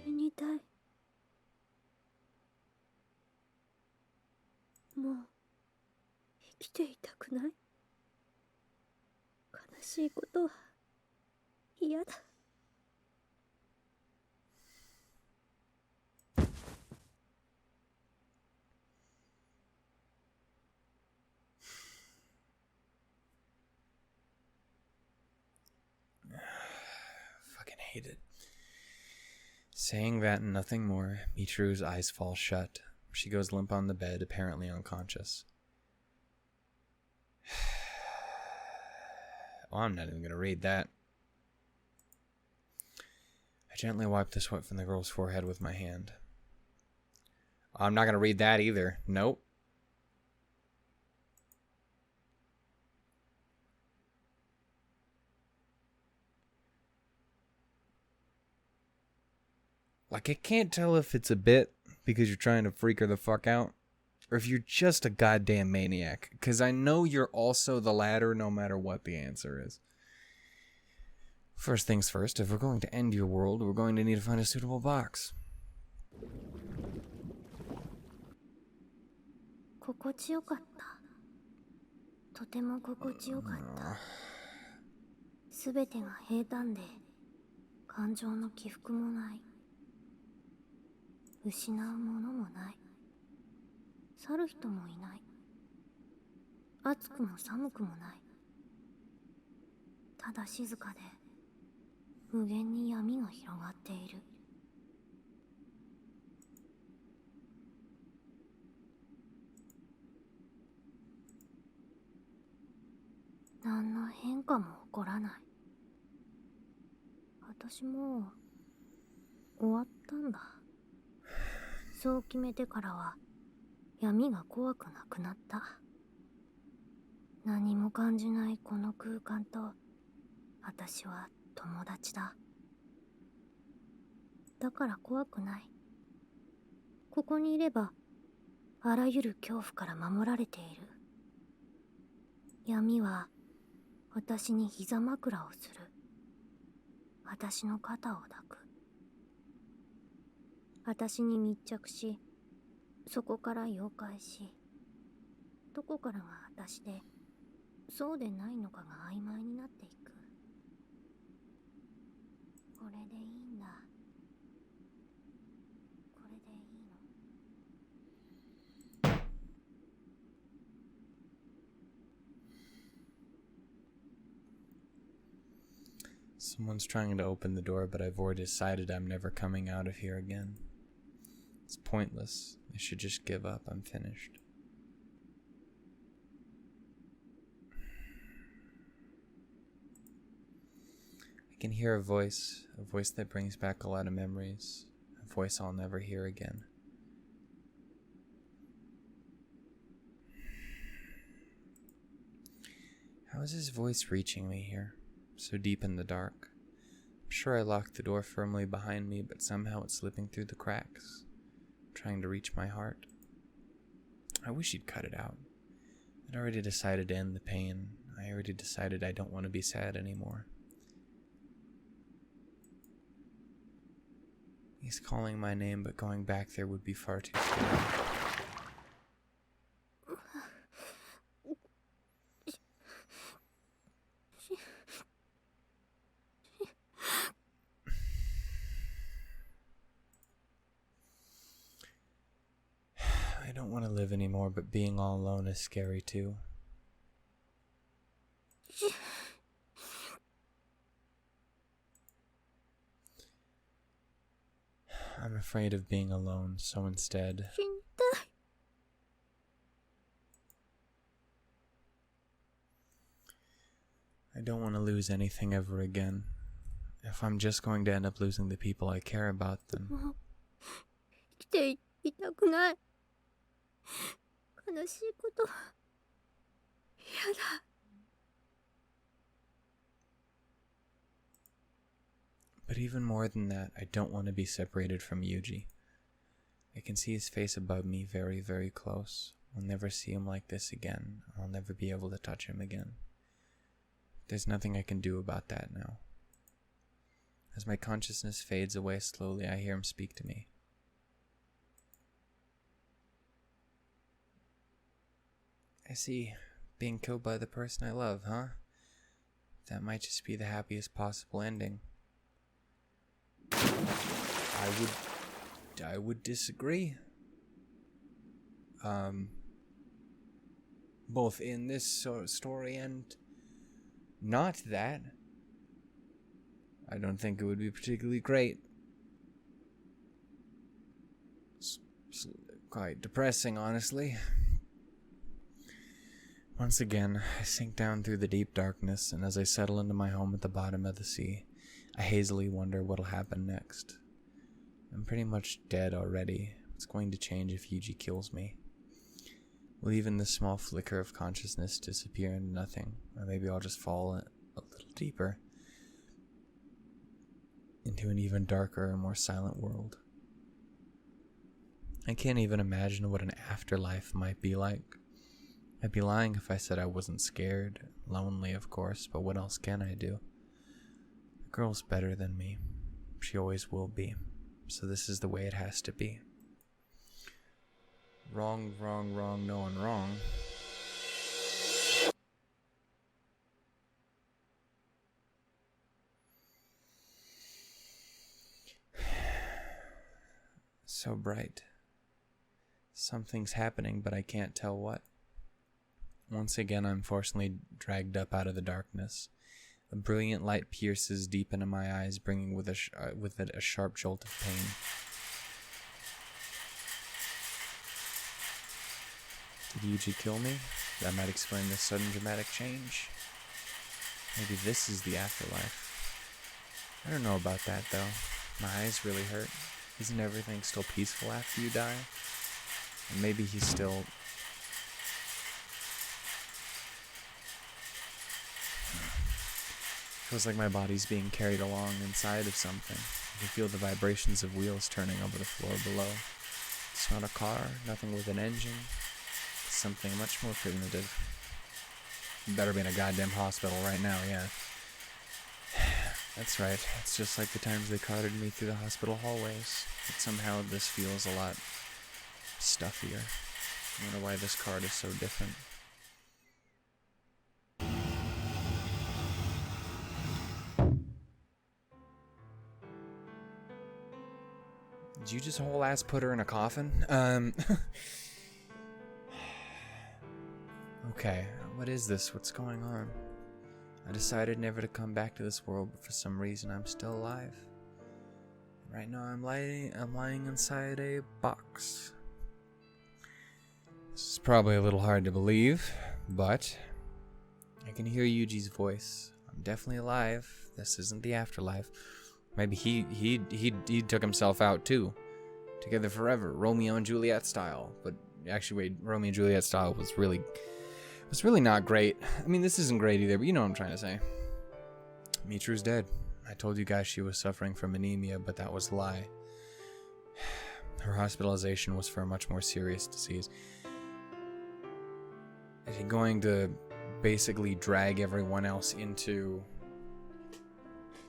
死にたい。もう生きていたくない。悲しいことは嫌だ。hate it. Saying that and nothing more, Michiru's eyes fall shut. She goes limp on the bed, apparently unconscious. Well, I'm not even going to read that. I gently wipe the sweat from the girl's forehead with my hand. I'm not going to read that either. Nope. Like, I can't tell if it's a bit because you're trying to freak her the fuck out, or if you're just a goddamn maniac. Because I know you're also the latter no matter what the answer is. First things first, if we're going to end your world, we're going to need to find a suitable box. 心地よかった。とても心地よかった。すべてが平坦で、感情の起伏もない。失うものもない。去る人もいない。暑くも寒くもない。ただ静かで、無限に闇が広がっている。何の変化も起こらない。私もう終わったんだ。そう決めてからは闇が怖くなくなった。何も感じないこの空間と私は友達だ。だから怖くない。ここにいればあらゆる恐怖から守られている。闇は私に膝枕をする。私の肩を抱く。私に密着し、そこから溶解し、どこからが私で、そうでないのかが曖昧になっていく。これでいいんだ。これでいいの。Someone's trying to open the door, but I've already decided I'm never coming out of here again. It's pointless. I should just give up. I'm finished. I can hear a voice that brings back a lot of memories, a voice I'll never hear again. How is his voice reaching me here, so deep in the dark? I'm sure I locked the door firmly behind me, but somehow it's slipping through the cracks, trying to reach my heart. I wish he'd cut it out. I'd already decided to end the pain. I already decided I don't want to be sad anymore. He's calling my name, but going back there would be far too scary. I don't want to live anymore, but being all alone is scary too. I'm afraid of being alone, so instead... I don't want to lose anything ever again. If I'm just going to end up losing the people I care about, then... 生きていたくない。悲しいこと。嫌だ。But even more than that, I don't want to be separated from Yuji. I can see his face above me very, very close. I'll never see him like this again. I'll never be able to touch him again. There's nothing I can do about that now. As my consciousness fades away slowly, I hear him speak to me. I see. Being killed by the person I love, huh? That might just be the happiest possible ending. I would disagree. Both in this story and not that. I don't think it would be particularly great. It's quite depressing, honestly. Once again, I sink down through the deep darkness, and as I settle into my home at the bottom of the sea, I hazily wonder what'll happen next. I'm pretty much dead already. What's going to change if Yuji kills me? Will even this small flicker of consciousness disappear into nothing? Or maybe I'll just fall a little deeper into an even darker and more silent world. I can't even imagine what an afterlife might be like. I'd be lying if I said I wasn't scared. Lonely, of course, but what else can I do? The girl's better than me. She always will be. So this is the way it has to be. Wrong, no one wrong. So bright. Something's happening, but I can't tell what. Once again, I'm forcibly dragged up out of the darkness. A brilliant light pierces deep into my eyes, bringing with it a sharp jolt of pain. Did Yuji kill me? That might explain this sudden dramatic change. Maybe this is the afterlife. I don't know about that, though. My eyes really hurt. Isn't everything still peaceful after you die? And maybe he's still... Feels like my body's being carried along inside of something. I can feel the vibrations of wheels turning over the floor below. It's not a car, nothing with an engine. It's something much more primitive. You better be in a goddamn hospital right now, yeah. That's right, it's just like the times they carted me through the hospital hallways. But somehow this feels a lot stuffier. I wonder why this card is so different. Did you just whole ass put her in a coffin? Okay, what is this? What's going on? I decided never to come back to this world, but for some reason I'm still alive. Right now I'm lying inside a box. This is probably a little hard to believe, but I can hear Yuji's voice. I'm definitely alive. This isn't the afterlife. Maybe he took himself out too. Together forever, Romeo and Juliet style. But actually, wait, Romeo and Juliet style was really not great. I mean, this isn't great either, but you know what I'm trying to say. Michiru's dead. I told you guys she was suffering from anemia, but that was a lie. Her hospitalization was for a much more serious disease. Is he going to basically drag everyone else into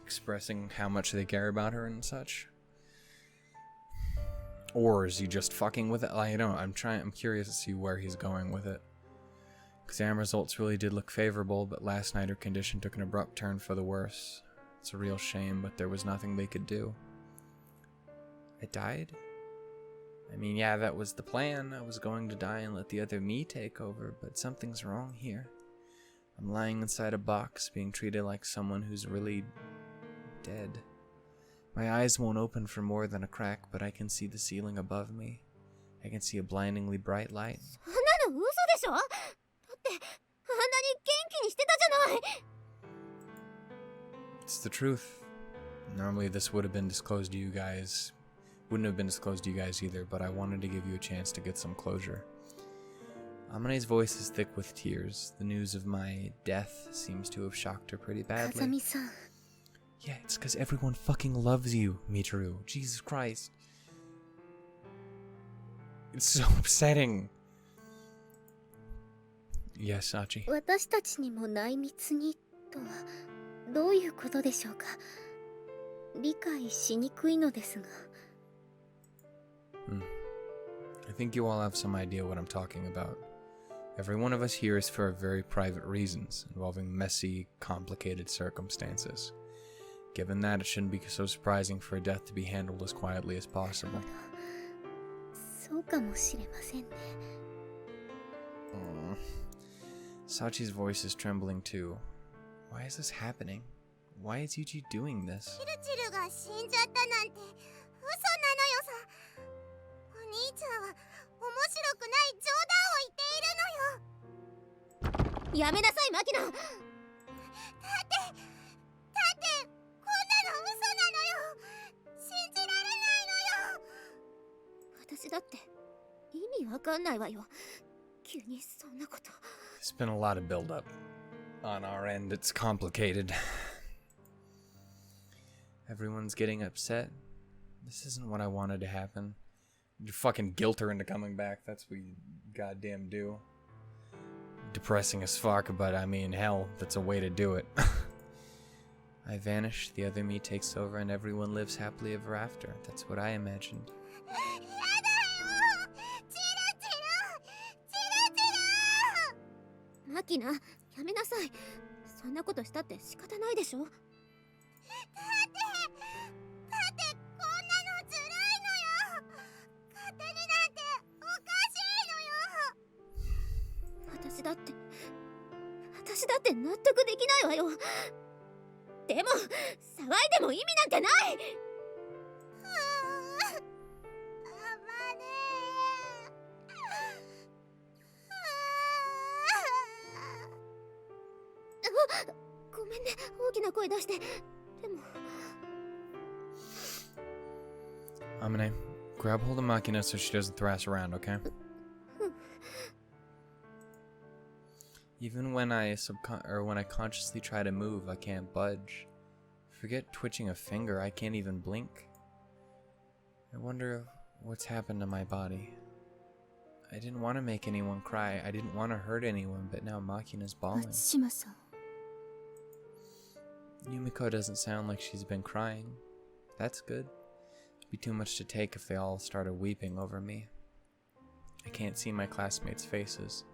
expressing how much they care about her and such? Or is he just fucking with it? I don't know. I'm curious to see where he's going with it. Exam results really did look favorable, but last night her condition took an abrupt turn for the worse. It's a real shame, but there was nothing they could do. I died? I mean, yeah, that was the plan. I was going to die and let the other me take over, but something's wrong here. I'm lying inside a box, being treated like someone who's really dead. My eyes won't open for more than a crack, but I can see the ceiling above me. I can see a blindingly bright light. It's the truth. Normally this would have been disclosed to you guys. Wouldn't have been disclosed to you guys either, but I wanted to give you a chance to get some closure. Amane's voice is thick with tears. The news of my death seems to have shocked her pretty badly. Kazami-san. Yeah, it's because everyone fucking loves you, Michiru. Jesus Christ. It's so upsetting. Yes, Sachi. 私たちにも内密にとはどういうことでしょうか。理解しにくいのですが。I think you all have some idea what I'm talking about. Every one of us here is for very private reasons, involving messy, complicated circumstances. Given that, it shouldn't be so surprising for a death to be handled as quietly as possible. そうかもしれませんね。Sachi's voice is trembling too. Why is this happening? Why is Yuji doing this? チルチルが死んじゃったなんて嘘なのよさ。お兄ちゃんは面白くない冗談を言っているのよ。やめなさいマキナ。だってこんなの嘘なのよ。信じられないのよ。私だって意味わかんないわよ。急にそんなこと。There's been a lot of build-up on our end. It's complicated. Everyone's getting upset. This isn't what I wanted to happen. You fucking guilt her into coming back. That's what you goddamn do. Depressing as fuck, but I mean, hell, that's a way to do it. I vanish, the other me takes over, and everyone lives happily ever after. That's what I imagined. マキナ、やめなさい。そんなことしたって仕方ないでしょ。だってこんなのずるいのよ。勝手になんておかしいのよ。私だって納得できないわよ。でも騒いでも意味なんてない。ごめんね、大きな声出して。でもI'm gonna grab hold of Makina so she doesn't thrash around, okay? Even when I consciously try to move, I can't budge. Forget twitching a finger, I can't even blink. I wonder what's happened to my body. I didn't want to make anyone cry, I didn't want to hurt anyone, but now Makina's bawling. Matsushima-san. Yumiko doesn't sound like she's been crying. That's good. It'd be too much to take if they all started weeping over me. I can't see my classmates' faces.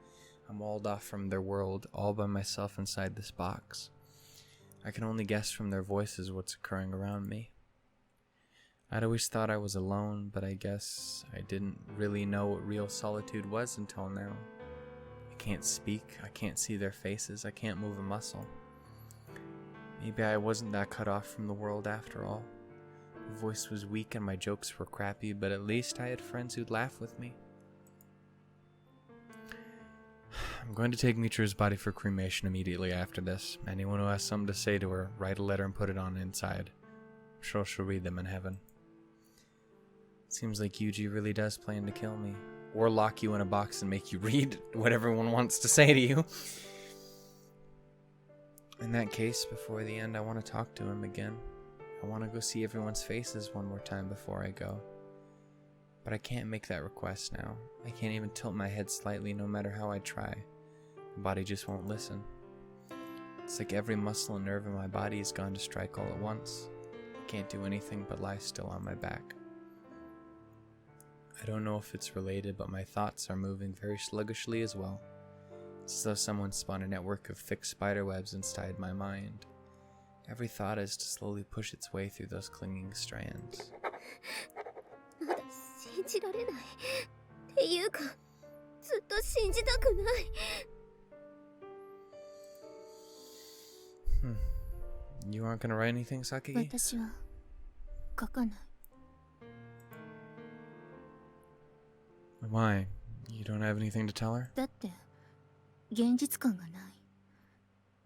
I'm walled off from their world, all by myself inside this box. I can only guess from their voices what's occurring around me. I'd always thought I was alone, but I guess I didn't really know what real solitude was until now. I can't speak, I can't see their faces, I can't move a muscle. Maybe I wasn't that cut off from the world after all. My voice was weak and my jokes were crappy, but at least I had friends who'd laugh with me. I'm going to take Michiru's body for cremation immediately after this. Anyone who has something to say to her, write a letter and put it on inside. I'm sure she'll read them in heaven. It seems like Yuji really does plan to kill me. Or lock you in a box and make you read what everyone wants to say to you. In that case, before the end, I want to talk to him again. I want to go see everyone's faces one more time before I go. But I can't make that request now. I can't even tilt my head slightly no matter how I try. My body just won't listen. It's like every muscle and nerve in my body has gone to strike all at once. I can't do anything but lie still on my back. I don't know if it's related, but my thoughts are moving very sluggishly as well. It's as though someone spun a network of thick spider webs inside my mind. Every thought is to slowly push its way through those clinging strands. You aren't gonna write anything, Sakigi? Why? You don't have anything to tell her? 現実感がない。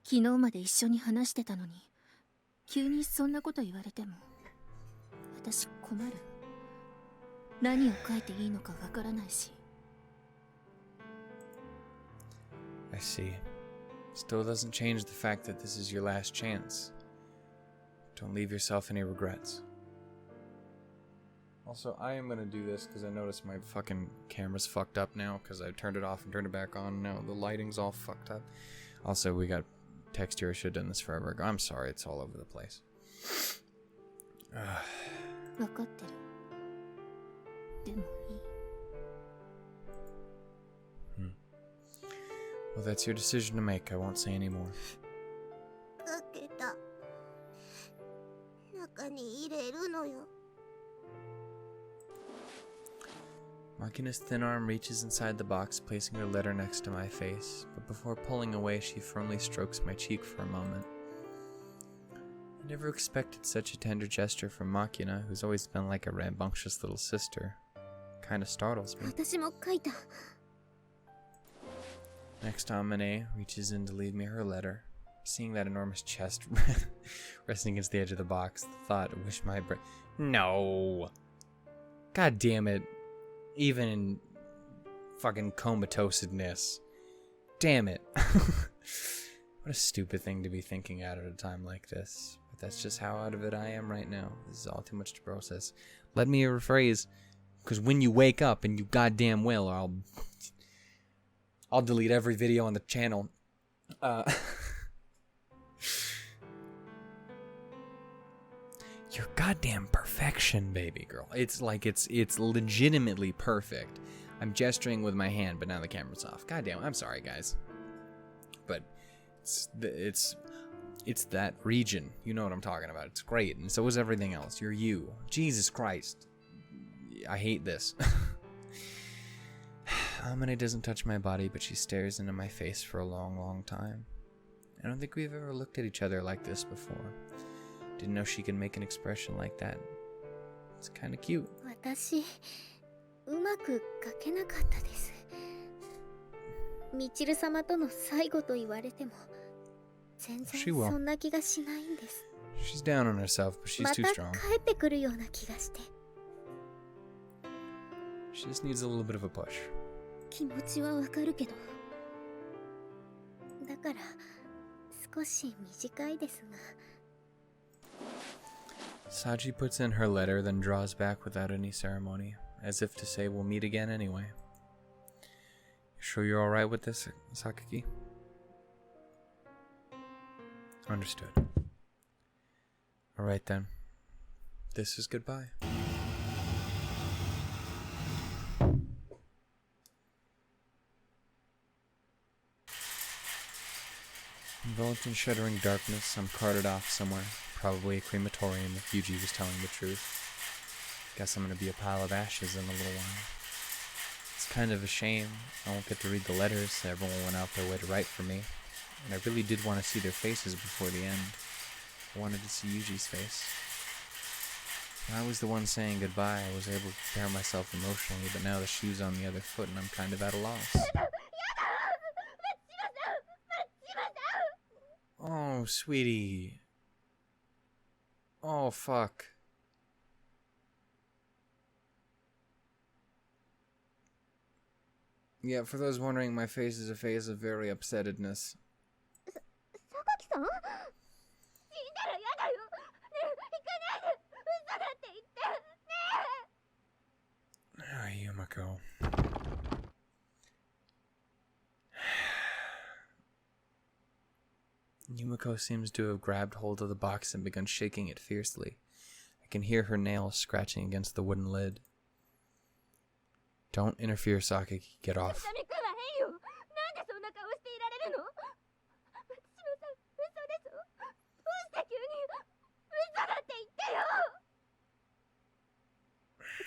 昨日まで一緒に話してたのに、急にそんなこと言われても、私困る。何を書いていいのかわからないし。I see. Still doesn't change the fact that this is your last chance. Don't leave yourself any regrets. Also, I am gonna do this because I noticed my fucking camera's fucked up now because I turned it off and turned it back on. Now the lighting's all fucked up. Also, we got text here. I should have done this forever ago. I'm sorry, it's all over the place. Well, that's your decision to make. I won't say any more. Makina's thin arm reaches inside the box, placing her letter next to my face, but before pulling away, she firmly strokes my cheek for a moment. I never expected such a tender gesture from Makina, who's always been like a rambunctious little sister. Kinda startles me. 私も書いた。 Next, Amane reaches in to leave me her letter. Seeing that enormous chest resting against the edge of the box, the thought, I wish my brain... No! God damn it. Even in fucking comatosedness. Damn it. What a stupid thing to be thinking out at a time like this. But that's just how out of it I am right now. This is all too much to process. Let me rephrase, because when you wake up, and you goddamn will, I'll delete every video on the channel. Your goddamn perfection, baby girl. It's like it's legitimately perfect. I'm gesturing with my hand, but now the camera's off. Goddamn, I'm sorry, guys. But it's that region. You know what I'm talking about. It's great, and so is everything else. You're you. Jesus Christ. I hate this. Amane doesn't touch my body, but she stares into my face for a long, long time. I don't think we've ever looked at each other like this before. Didn't know she could make an expression like that. It's kind of cute. 私、うまく書けなかったです。ミチル様との最後と言われても、全然そんな気がしないんです。She's down on herself, but she's too strong. また帰ってくるような気がして。She just needs a little bit of a push. 気持ちはわかるけど。だから、少し短いですが。Saji puts in her letter, then draws back without any ceremony, as if to say we'll meet again anyway. You sure you're alright with this, Sakaki? Understood. Alright then. This is goodbye. Enveloped in shuddering darkness, I'm carted off somewhere. Probably a crematorium if Yuji was telling the truth. Guess I'm gonna be a pile of ashes in a little while. It's kind of a shame. I won't get to read the letters. Everyone went out their way to write for me. And I really did want to see their faces before the end. I wanted to see Yuji's face. When I was the one saying goodbye, I was able to prepare myself emotionally, but now the shoe's on the other foot and I'm kind of at a loss. Oh, sweetie. Oh, fuck. Yeah, for those wondering, my face is a face of very upsettedness. Ah, Yumiko. Yumiko seems to have grabbed hold of the box and begun shaking it fiercely. I can hear her nails scratching against the wooden lid. Don't interfere, Sakaki. Get off.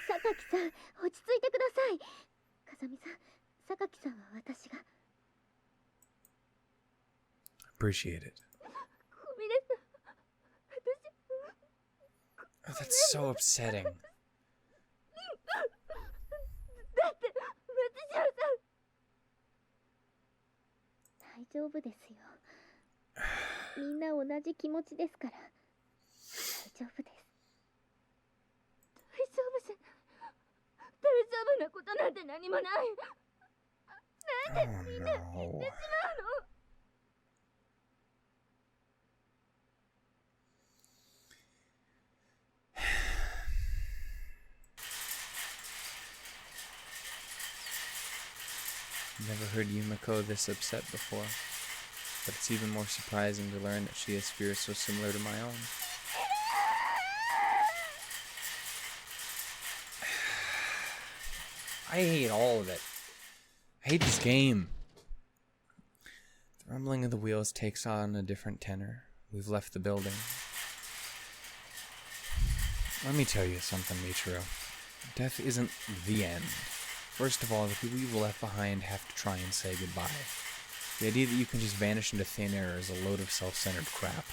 Sakaki-san, 落ち着いてください。風見さん、Sakaki-sanは私が。Appreciate it. Oh, that's so upsetting. 大丈夫ですよ。みんな同じ気持ちですから。大丈夫です。大丈夫じゃない。大丈夫なことなんて何もない。なんでみんな死んでしまうのNever heard Yumiko this upset before, but it's even more surprising to learn that she has fears so similar to my own. I hate all of it. I hate this game. The rumbling of the wheels takes on a different tenor. We've left the building. Let me tell you something, Michiru. Death isn't the end. First of all, the people you've left behind have to try and say goodbye. The idea that you can just vanish into thin air is a load of self-centered crap.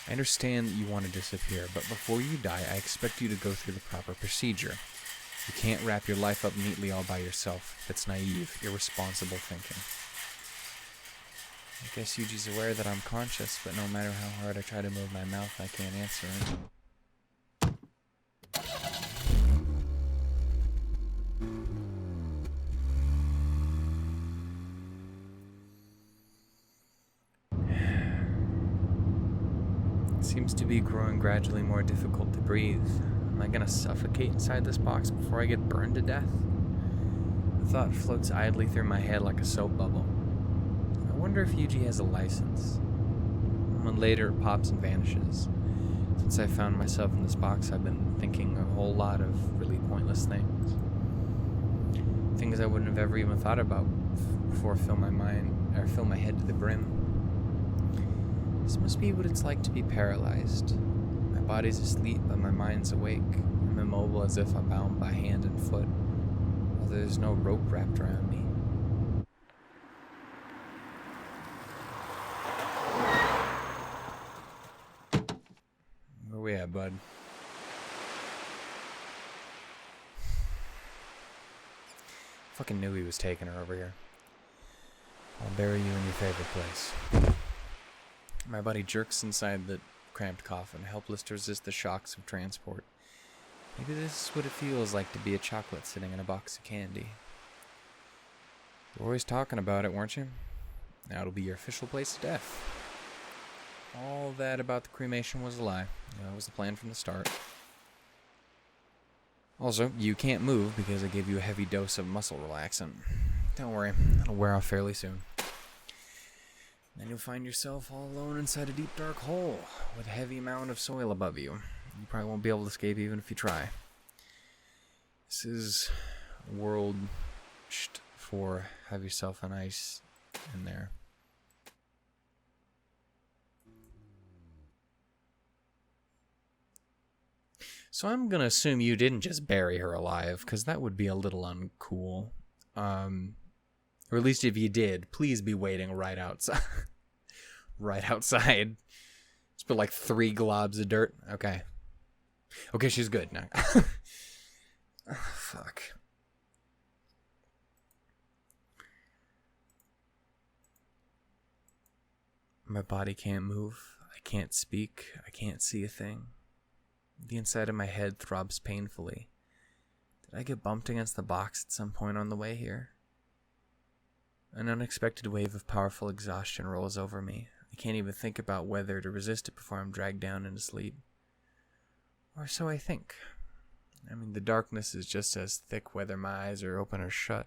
I understand that you want to disappear, but before you die, I expect you to go through the proper procedure. You can't wrap your life up neatly all by yourself. That's naive, irresponsible thinking. I guess Yuji's aware that I'm conscious, but no matter how hard I try to move my mouth, I can't answer him. It seems to be growing gradually more difficult to breathe. Am I gonna suffocate inside this box before I get burned to death? The thought floats idly through my head like a soap bubble. I wonder if Yuji has a license. A moment later, it pops and vanishes. Since I found myself in this box, I've been thinking a whole lot of really pointless things. Things I wouldn't have ever even thought about before fill my head to the brim. This must be what it's like to be paralyzed. My body's asleep, but my mind's awake. I'm immobile as if I'm bound by hand and foot, although there's no rope wrapped around me. Where we at, bud? Fucking knew he was taking her over here. I'll bury you in your favorite place. My body jerks inside the cramped coffin, helpless to resist the shocks of transport. Maybe this is what it feels like to be a chocolate sitting in a box of candy. You were always talking about it, weren't you? Now it'll be your official place of death. All that about the cremation was a lie. That was the plan from the start. Also, you can't move because I gave you a heavy dose of muscle relaxant. Don't worry, it'll wear off fairly soon. Then you'll find yourself all alone inside a deep dark hole with a heavy mound of soil above you. You probably won't be able to escape even if you try. This is a world for have yourself an ice in there. So I'm gonna assume you didn't just bury her alive, because that would be a little uncool. Or at least if you did, please be waiting right outside. Right outside. Just put like 3 globs of dirt. Okay. Okay, she's good now. Oh, fuck. My body can't move. I can't speak. I can't see a thing. The inside of my head throbs painfully. Did I get bumped against the box at some point on the way here? An unexpected wave of powerful exhaustion rolls over me. I can't even think about whether to resist it before I'm dragged down into sleep. Or so I think. I mean, the darkness is just as thick whether my eyes are open or shut.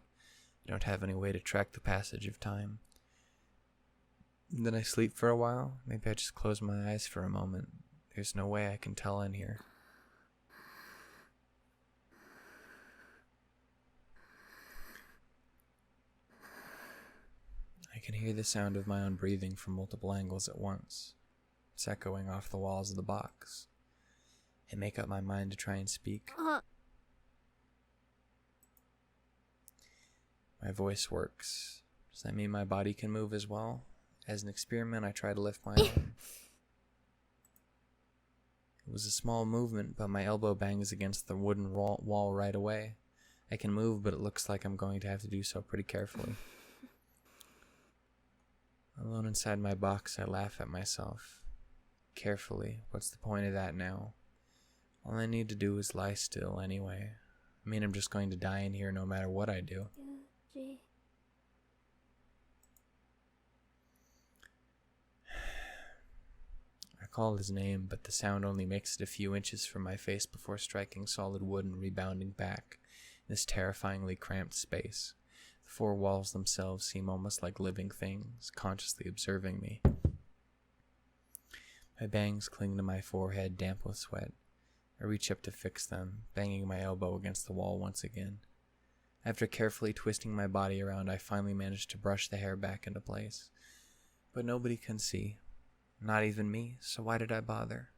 I don't have any way to track the passage of time. And then I sleep for a while. Maybe I just close my eyes for a moment. There's no way I can tell in here. I can hear the sound of my own breathing from multiple angles at once. It's echoing off the walls of the box. I make up my mind to try and speak. My voice works. Does that mean my body can move as well? As an experiment, I try to lift my arm. It was a small movement, but my elbow bangs against the wooden wall right away. I can move, but it looks like I'm going to have to do so pretty carefully. Alone inside my box, I laugh at myself. Carefully, what's the point of that now? All I need to do is lie still anyway. I mean, I'm just going to die in here no matter what I do. I call his name, but the sound only makes it a few inches from my face before striking solid wood and rebounding back in this terrifyingly cramped space. The 4 walls themselves seem almost like living things, consciously observing me. My bangs cling to my forehead, damp with sweat. I reach up to fix them, banging my elbow against the wall once again. After carefully twisting my body around, I finally manage to brush the hair back into place. But nobody can see. Not even me, so why did I bother?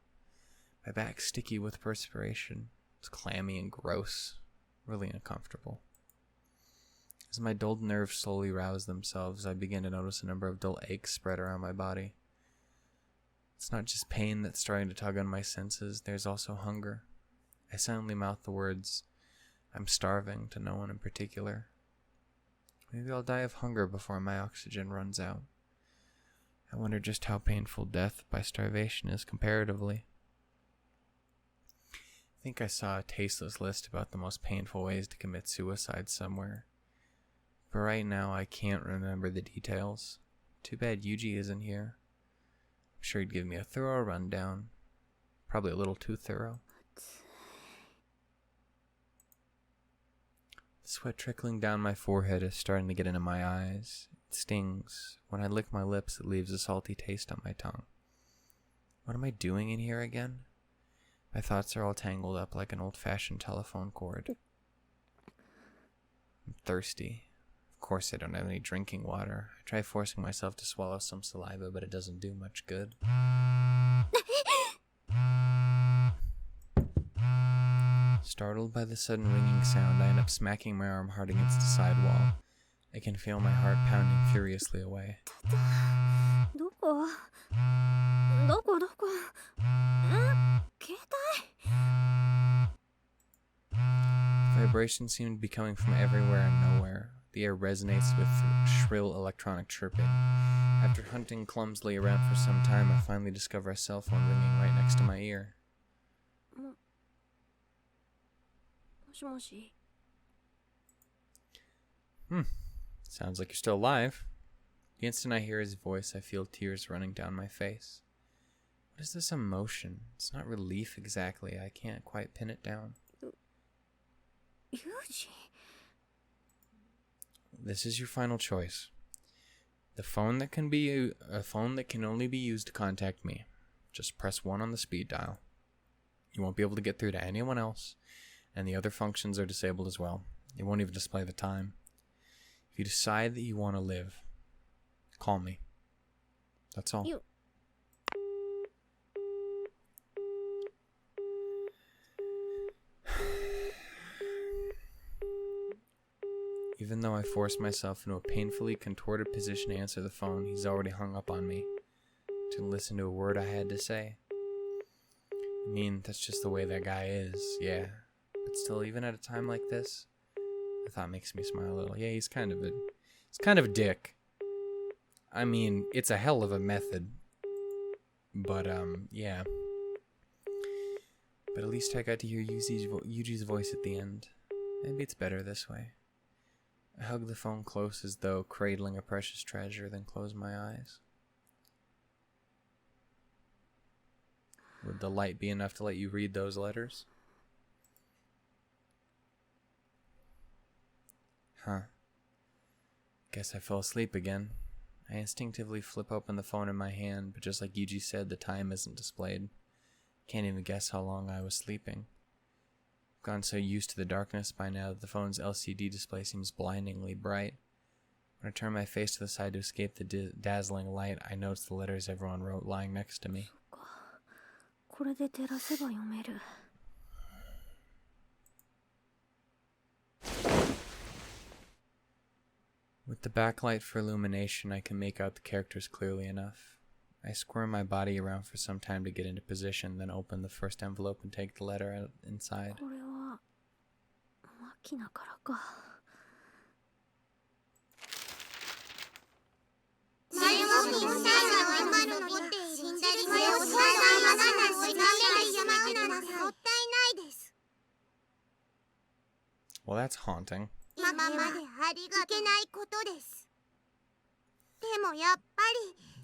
My back's sticky with perspiration. It's clammy and gross. Really uncomfortable. As my dulled nerves slowly rouse themselves, I begin to notice a number of dull aches spread around my body. It's not just pain that's starting to tug on my senses, there's also hunger. I silently mouth the words, I'm starving, to no one in particular. Maybe I'll die of hunger before my oxygen runs out. I wonder just how painful death by starvation is comparatively. I think I saw a tasteless list about the most painful ways to commit suicide somewhere. But right now I can't remember the details. Too bad Yuji isn't here. I'm sure he'd give me a thorough rundown. Probably a little too thorough. The sweat trickling down my forehead is starting to get into my eyes. It stings. When I lick my lips, it leaves a salty taste on my tongue. What am I doing in here again? My thoughts are all tangled up like an old-fashioned telephone cord. I'm thirsty. Of course I don't have any drinking water. I try forcing myself to swallow some saliva, but it doesn't do much good. Startled by the sudden ringing sound, I end up smacking my arm hard against the sidewall. I can feel my heart pounding furiously away. Vibrations seem to be coming from everywhere and nowhere. The air resonates with shrill electronic chirping. After hunting clumsily around for some time, I finally discover a cell phone ringing right next to my ear. Sounds like you're still alive. The instant I hear his voice, I feel tears running down my face. What is this emotion? It's not relief exactly. I can't quite pin it down. Yuji? This is your final choice. A phone that can only be used to contact me. Just press 1 on the speed dial. You won't be able to get through to anyone else, and the other functions are disabled as well. It won't even display the time. If you decide that you want to live, call me. That's all. Even though I force myself into a painfully contorted position to answer the phone, he's already hung up on me. To listen to a word I had to say. I mean, that's just the way that guy is, yeah. But still, even at a time like this, the thought makes me smile a little. Yeah, he's kind of a dick. I mean, it's a hell of a method. But, yeah. But at least I got to hear Yuji's voice at the end. Maybe it's better this way. I hug the phone close as though cradling a precious treasure, then close my eyes. Would the light be enough to let you read those letters? Huh. Guess I fell asleep again. I instinctively flip open the phone in my hand, but just like Yuji said, the time isn't displayed. Can't even guess how long I was sleeping. I've gotten so used to the darkness by now that the phone's LCD display seems blindingly bright. When I turn my face to the side to escape the dazzling light, I notice the letters everyone wrote lying next to me. With the backlight for illumination, I can make out the characters clearly enough. I squirm my body around for some time to get into position, then open the first envelope and take the letter out inside. Well, that's haunting. The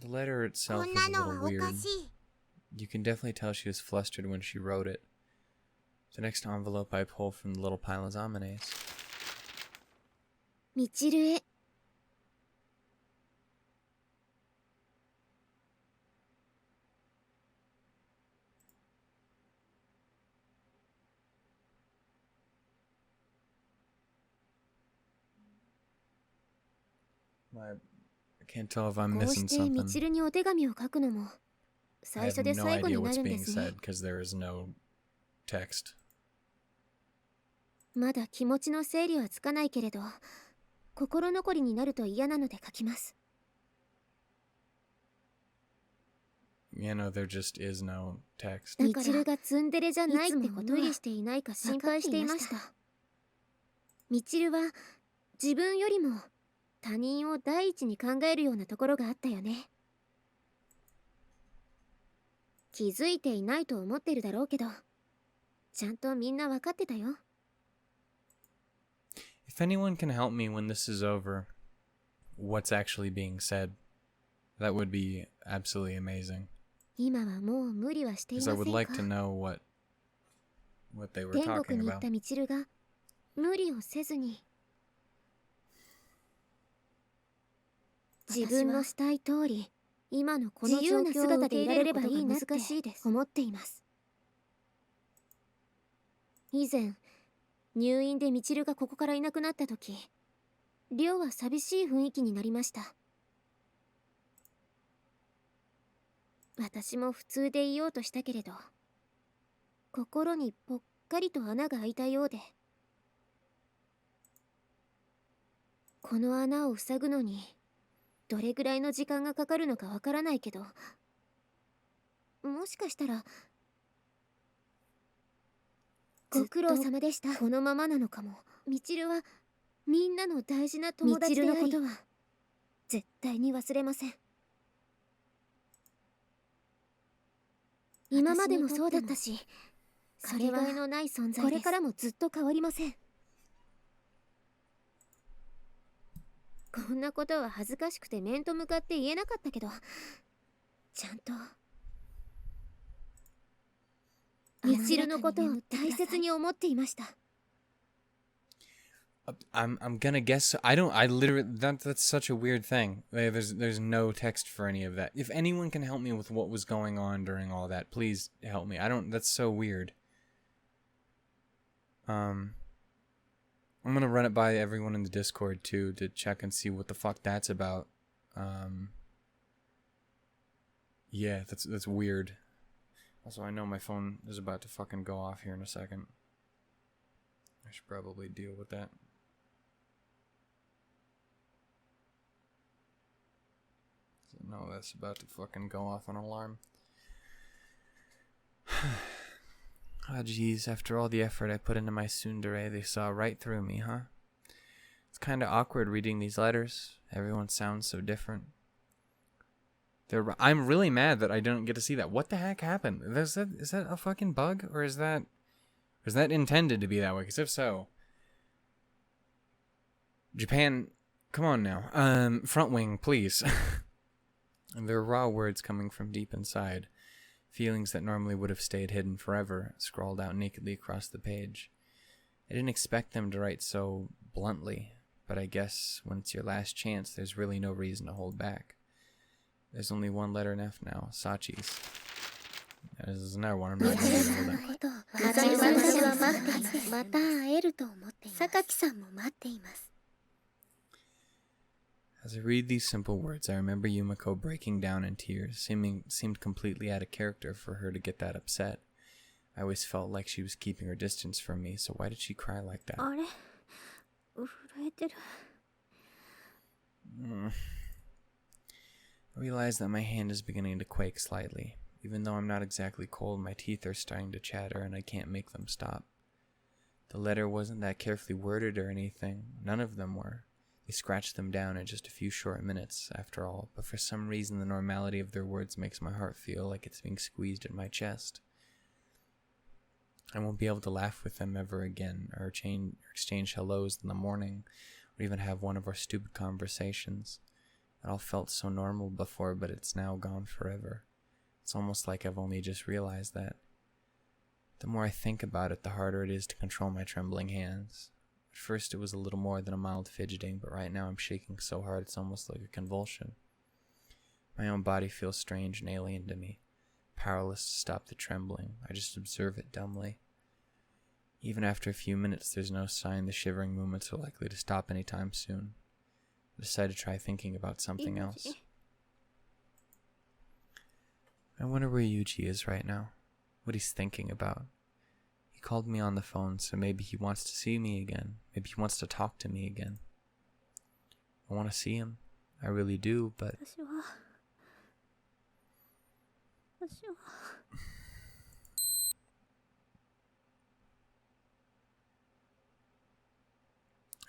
letter itself is a little weird. You can definitely tell she was flustered when she wrote it. The next envelope I pull from the little pile is Amane's. Michiru. I can't tell if I'm missing something. I have no idea what's being said because there is no text. まだ気持ちの整理はつかないけれど、心残りになると嫌なので書きます。you know, there just is no text. ミチルがツンデレじゃないってことは無理していないか心配していました。ミチルは自分よりも他人を第一に考えるようなところがあったよね。気づいていないと思ってるだろうけど、ちゃんとみんな分かってたよ。If anyone can help me when this is over, what's actually being said, that would be absolutely amazing. 今はもう無理はしていませんか。 Because I would like to know what they were 天 talking 国に行っ about. たミチルが無理をせずに自分のしたい通り今のこの状況を受け入れればいいなって思っています。以前入院でミチルがここからいなくなった時、リョウは寂しい雰囲気になりました。私も普通でいようとしたけれど、心にぽっかりと穴が開いたようで、この穴を塞ぐのにどれぐらいの時間がかかるのかわからないけど、もしかしたらご苦労様でした。このままなのかも。ミチルはみんなの大事な友達であり、ミチルのことは絶対に忘れません。今までもそうだったし、それはこれからもずっと変わりません。こんなことは恥ずかしくて面と向かって言えなかったけど、ちゃんとミチルのことを大切に思っていました。I'm gonna guess. I literally that's such a weird thing. There's no text for any of that. If anyone can help me with what was going on during all that, please help me. That's so weird. I'm gonna run it by everyone in the Discord too to check and see what the fuck that's about. Yeah, that's weird. Also, I know my phone is about to fucking go off here in a second. I should probably deal with that. No, that's about to fucking go off an alarm. Ah, jeez, after all the effort I put into my tsundere, they saw right through me, huh? It's kinda awkward reading these letters. Everyone sounds so different. I'm really mad that I don't get to see that. What the heck happened? Is that a fucking bug? Or is that intended to be that way? Because if so... Japan, come on now. Front wing, please. And there are raw words coming from deep inside. Feelings that normally would have stayed hidden forever, scrawled out nakedly across the page. I didn't expect them to write so bluntly, but I guess when it's your last chance, there's really no reason to hold back. There's only one letter left now, Sachi's. This is another one I'm not going to hold up. As I read these simple words, I remember Yumiko breaking down in tears. Seemed completely out of character for her to get that upset. I always felt like she was keeping her distance from me, so why did she cry like that? I realize that my hand is beginning to quake slightly. Even though I'm not exactly cold, my teeth are starting to chatter and I can't make them stop. The letter wasn't that carefully worded or anything. None of them were. They scratched them down in just a few short minutes, after all, but for some reason the normality of their words makes my heart feel like it's being squeezed in my chest. I won't be able to laugh with them ever again, or exchange hellos in the morning, or even have one of our stupid conversations. It all felt so normal before, but it's now gone forever. It's almost like I've only just realized that. The more I think about it, the harder it is to control my trembling hands. At first it was a little more than a mild fidgeting, but right now I'm shaking so hard it's almost like a convulsion. My own body feels strange and alien to me. Powerless to stop the trembling, I just observe it dumbly. Even after a few minutes, there's no sign the shivering movements are likely to stop anytime soon. I decide to try thinking about something else. I wonder where Yuji is right now, what he's thinking about. He called me on the phone, so maybe he wants to see me again. Maybe he wants to talk to me again. I want to see him. I really do, but...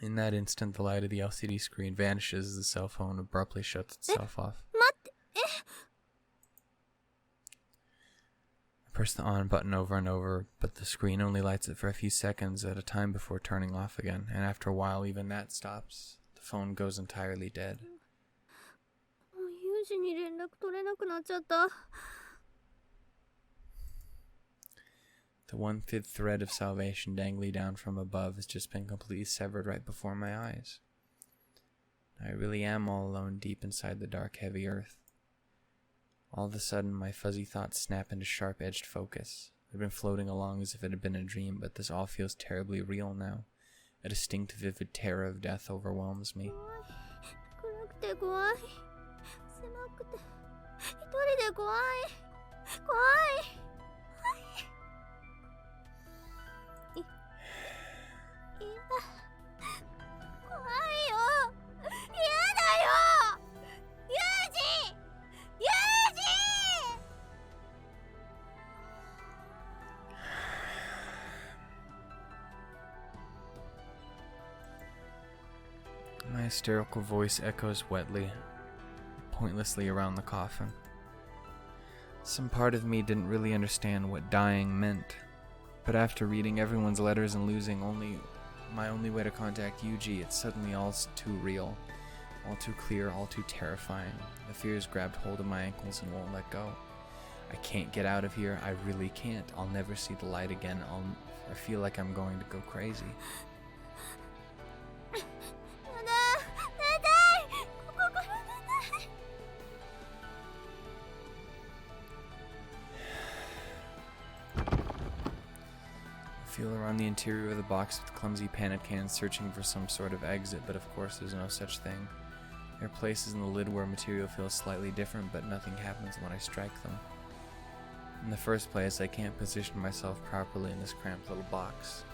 In that instant, the light of the LCD screen vanishes as the cell phone abruptly shuts itself off. I press the on button over and over, but the screen only lights it for a few seconds at a time before turning off again, and after a while even that stops. The phone goes entirely dead. The one thread of salvation dangling down from above has just been completely severed right before my eyes. I really am all alone deep inside the dark, heavy earth. All of a sudden, my fuzzy thoughts snap into sharp-edged focus. I've been floating along as if it had been a dream, but this all feels terribly real now. A distinct, vivid terror of death overwhelms me. My hysterical voice echoes wetly, pointlessly around the coffin. Some part of me didn't really understand what dying meant, but after reading everyone's letters and losing my only way to contact Yuji, it's suddenly all too real, all too clear, all too terrifying. The fears grabbed hold of my ankles and won't let go. I can't get out of here, I really can't. I'll never see the light again. I feel like I'm going to go crazy. I feel around the interior of the box with clumsy panic hands searching for some sort of exit, but of course there's no such thing. There are places in the lid where material feels slightly different, but nothing happens when I strike them. In the first place, I can't position myself properly in this cramped little box.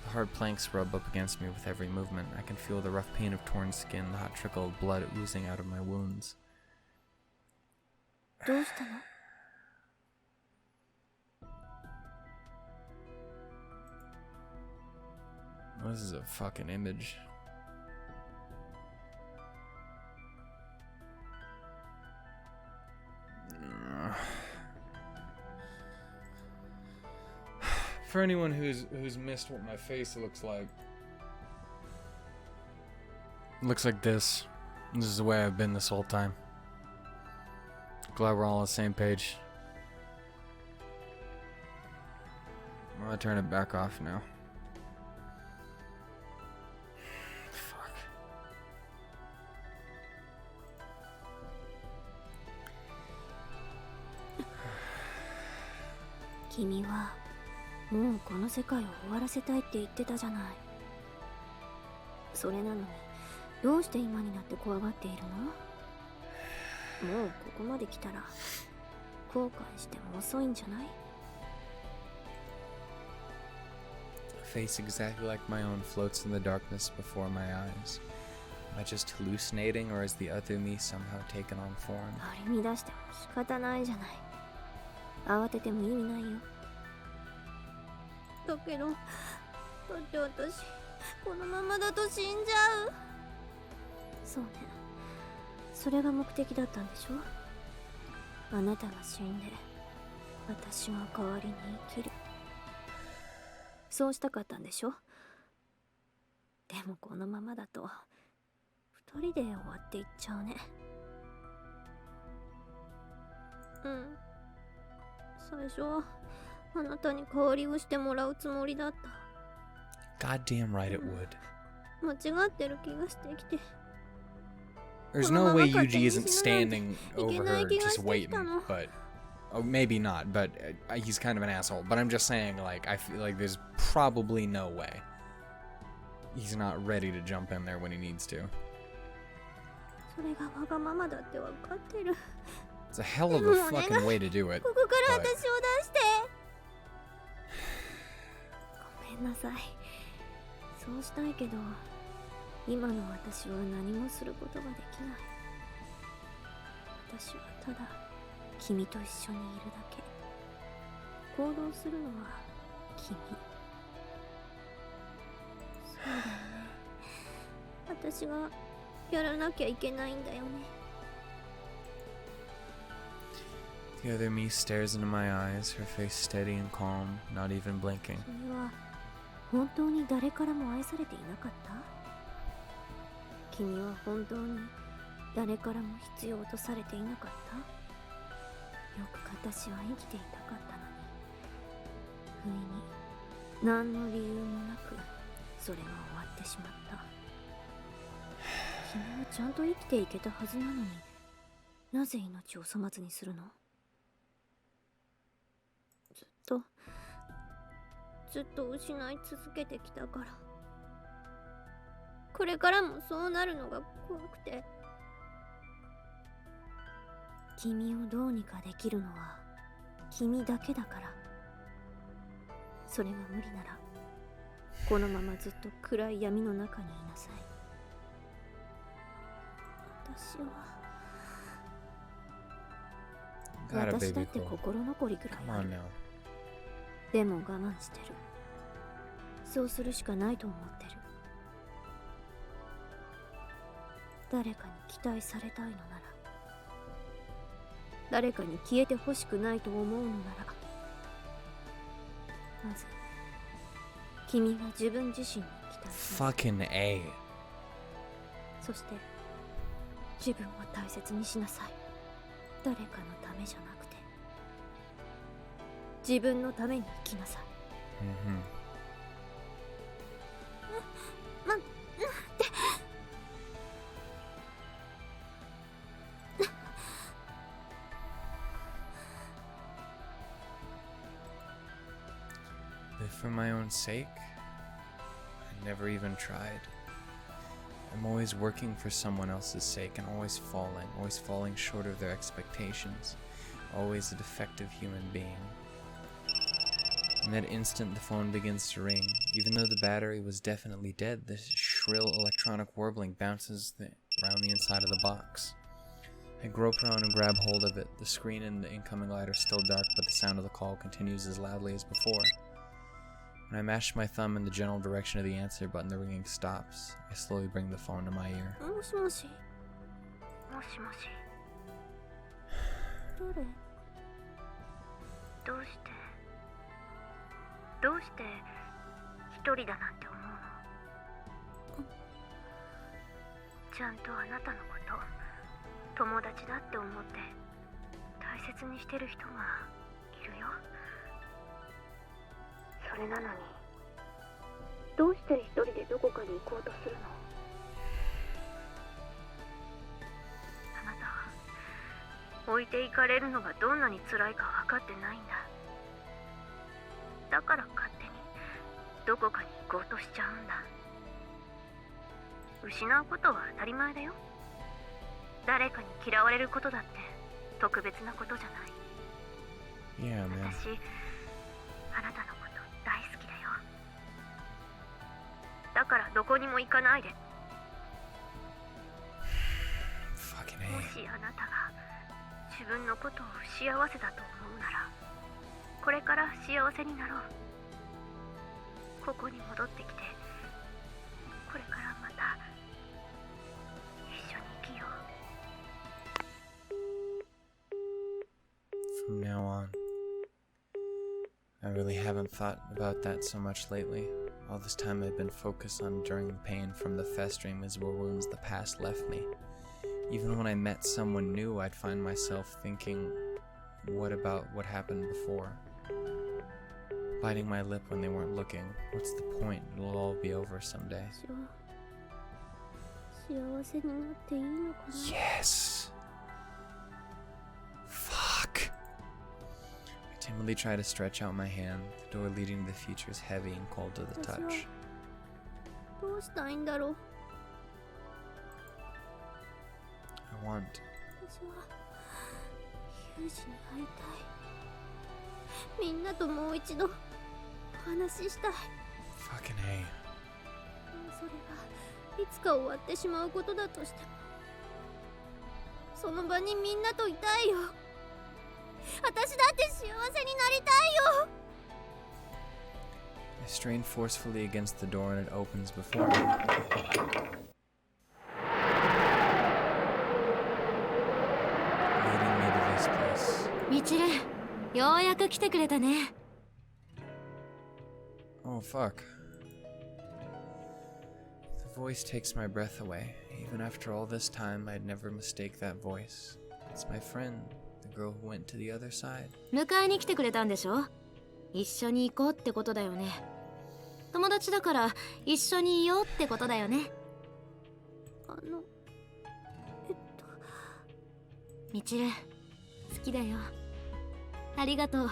The hard planks rub up against me with every movement. I can feel the rough pain of torn skin, the hot trickle of blood oozing out of my wounds. This is a fucking image. For anyone who's missed what my face looks like, it looks like this. This is the way I've been this whole time. Glad we're all on the same page. I'm gonna turn it back off now. Fuck. 君はもうこの世界を終わらせたいって言ってたじゃない。それなのにどうして今になって怖がっているの？もうここまで来たら後悔しても遅いんじゃない？ A face exactly like my own floats in the darkness before my eyes. Am I just hallucinating, or has the other me somehow taken on form? 張り乱しても仕方ないじゃない。慌てても意味ないよ。だけど、だって私このままだと死んじゃう。そうね。それが目的だったんでしょ？あなたが死んで、私が代わりに生きる。そうしたかったんでしょ？でもこのままだと、二人で終わっていっちゃうね。うん。最初はあなたに代わりをしてもらうつもりだった。Goddamn right it would. 間違ってる気がしてきて。There's no way Yuji isn't standing over her just waiting, but oh, maybe not, but he's kind of an asshole. But I'm just saying, like, I feel like there's probably no way he's not ready to jump in there when he needs to. それがわがままだってわかってる。It's a hell of a fucking way to do it. ここから私を出して。ごめんなさい。そうしたいけど、今の私は何もすることができない。私はただ君と一緒にいるだけ。行動するのは君。そうだよね。私がやらなきゃいけないんだよね。The other me stares into my eyes, her face steady and calm, not even blinking. 君は本当に誰からも愛されていなかった？君は本当に誰からも必要とされていなかった？よく私は生きていたかったのに、不意に何の理由もなくそれが終わってしまった。君はちゃんと生きていけたはずなのに、なぜ命を粗末にするの？ずっと失い続けてきたから。これからもそうなるのが怖くて。君をどうにかできるのは君だけだから。それが無理ならこのままずっと暗い闇の中にいなさい。私だって心残りぐらいある。でも我慢してる。そうするしかないと思ってる。誰かに期待されたいのなら、誰かに消えてほしくないと思うのなら、まず君が自分自身に期待しなさい。Fucking A. そして自分を大切にしなさい。誰かのためじゃなくて自分のために生きなさい。待って。Live for my own sake? I never even tried. I'm always working for someone else's sake and always falling short of their expectations. Always a defective human being. In that instant, the phone begins to ring. Even though the battery was definitely dead, the shrill electronic warbling bounces around the inside of the box. I grope around and grab hold of it. The screen and the incoming light are still dark, but the sound of the call continues as loudly as before. When I mash my thumb in the general direction of the answer button, the ringing stops. I slowly bring the phone to my ear. もしもし。もしもし。誰？どうして一人だなんて思うの？ちゃんとあなたのこと友達だって思って大切にしてる人がいるよ。それなのにどうして一人でどこかに行こうとするの？あなたは置いていかれるのがどんなに辛いか分かってないんだ。だから勝手にどこかに行こうとしちゃうんだ。失うことは当たり前だよ。誰かに嫌われることだって特別なことじゃない。Yeah, man. 私、あなたのこと大好きだよ。だからどこにも行かないで。Fucking も A. しあなたが自分のことを不幸せだと思うなら、これから幸せになろう。ここに戻ってきて、これからまた一緒に生きよう。 From now on, I really haven't thought about that so much lately. All this time I've been focused on enduring the pain from the festering miserable wounds the past left me. Even when I met someone new, I'd find myself thinking, what about what happened before? Biting my lip when they weren't looking. What's the point? It'll all be over someday. 幸せになっていいのかな？ Yes! Fuck! I timidly try to stretch out my hand. The door leading to the future is heavy and cold to the touch. どうしたいんだろう。 I want... 私はユージに会いたい。みんなともう一度お話ししたい。 Fucking A. それがいつか終わってしまうことだとしても、その場にみんなといたいよ。私だって幸せになりたいよ。 I strain forcefully against the door and it opens before me. Leading me to this place. ミチル、ようやく来てくれたね。 Oh fuck. The voice takes my breath away. Even after all this time, I'd never mistake that voice. It's my friend, the girl who went to the other side. 迎えに来てくれたんでしょ。一緒に行こうってことだよね。友達だから一緒にいようってことだよね。ミチル、好きだよ。ありがとう。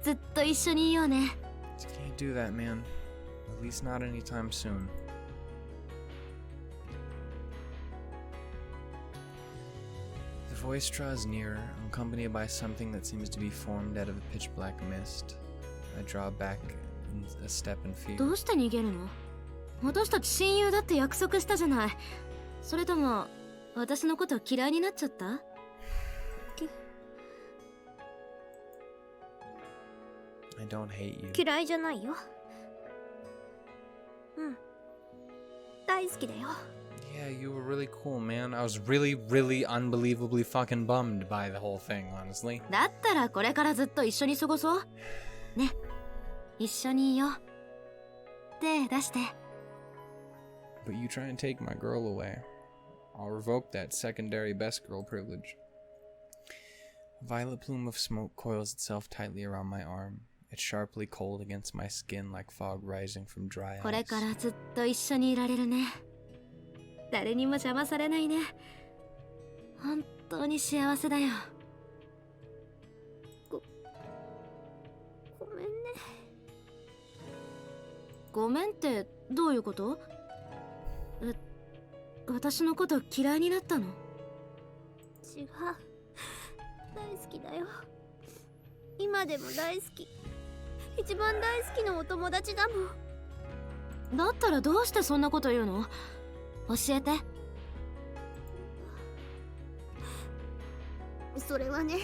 ずっと一緒にいようね。Can't do that, man. At least not anytime soon. The voice draws nearer, accompanied by something that seems to be formed out of a pitch black mist. I draw back a step in fear. どうして逃げるの？私たち親友だって約束したじゃない。それとも私のこと嫌いになっちゃった？ I don't hate you. 嫌いじゃないよ。うん。大好きだよ。Yeah, you were really cool, man. I was really, really unbelievably fucking bummed by the whole thing, honestly. だったらこれからずっと一緒に過ごそう。ね。一緒にいよう。手出して。But you try and take my girl away. I'll revoke that secondary best girl privilege. A violet plume of smoke coils itself tightly around my arm. It's sharply cold against my skin like fog rising from dry ice. これからずっと一緒にいられるね。誰にも邪魔されないね。本当に幸せだよ。ごめんね。ごめんってどういうこと？私のこと嫌いになったの？違う。大好きだよ。今でも大好き。一番大好きなお友達だもん。だったらどうしてそんなこと言うの？教えて。それはね。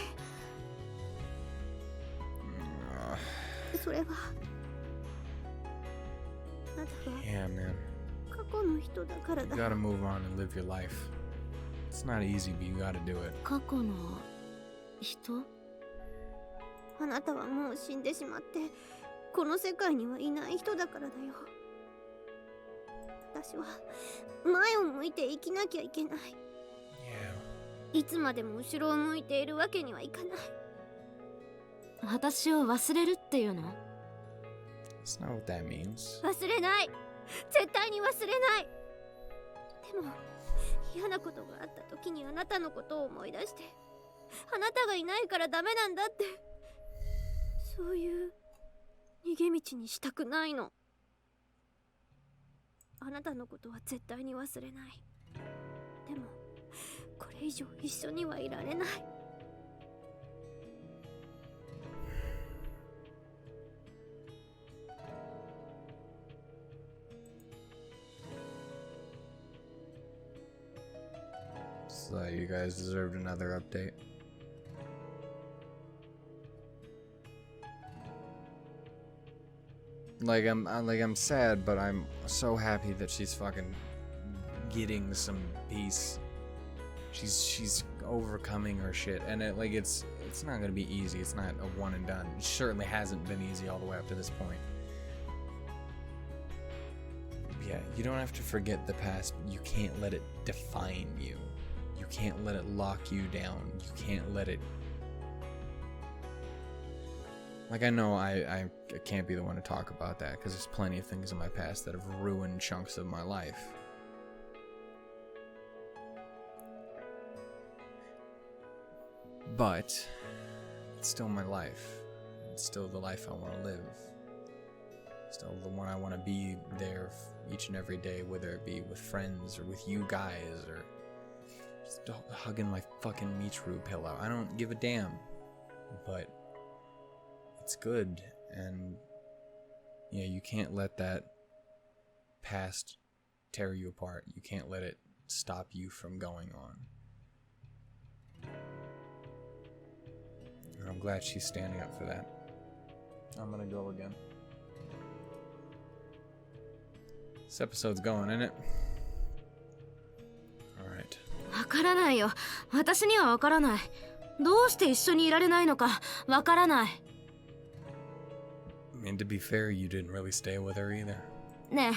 それは。あなたは。Yeah, man. 過去の人だからだ。You gotta move on and live your life. It's not easy, but you gotta do it. 過去の人？あなたはもう死んでしまって、この世界にはいない人だからだよ。私は前を向いて生きなきゃいけない。Yeah. いつまでも後ろを向いているわけにはいかない。私を忘れるっていうの？ That's not what that means. 忘れない。絶対に忘れない。でも嫌なことがあった時にあなたのことを思い出して、あなたがいないからダメなんだって、そういう逃げ道にしたくないの。あなたのことは絶対に忘れない。でもこれ以上一緒にはいられない。So you guys deserved another update. I'm sad, but I'm so happy that she's fucking getting some peace. She's overcoming her shit, and it's not gonna be easy. It's not a one and done. It certainly hasn't been easy all the way up to this point. Yeah, you don't have to forget the past. You can't let it define you. You can't let it lock you down. You can't let it... Like, I know I can't be the one to talk about that, because there's plenty of things in my past that have ruined chunks of my life. But it's still my life. It's still the life I want to live. Still the one I want to be there each and every day, whether it be with friends or with you guys or just hugging my fucking Michiru pillow. I don't give a damn. But it's good, and yeah, you can't let that past tear you apart. You can't let it stop you from going on. I'm glad she's standing up for that. I'm gonna go again. This episode's going, isn't it? Alright. わからないよ。私にはわからない。どうして一緒にいられないのかわからない。I mean, to be fair, you didn't really stay with her either. ねえ、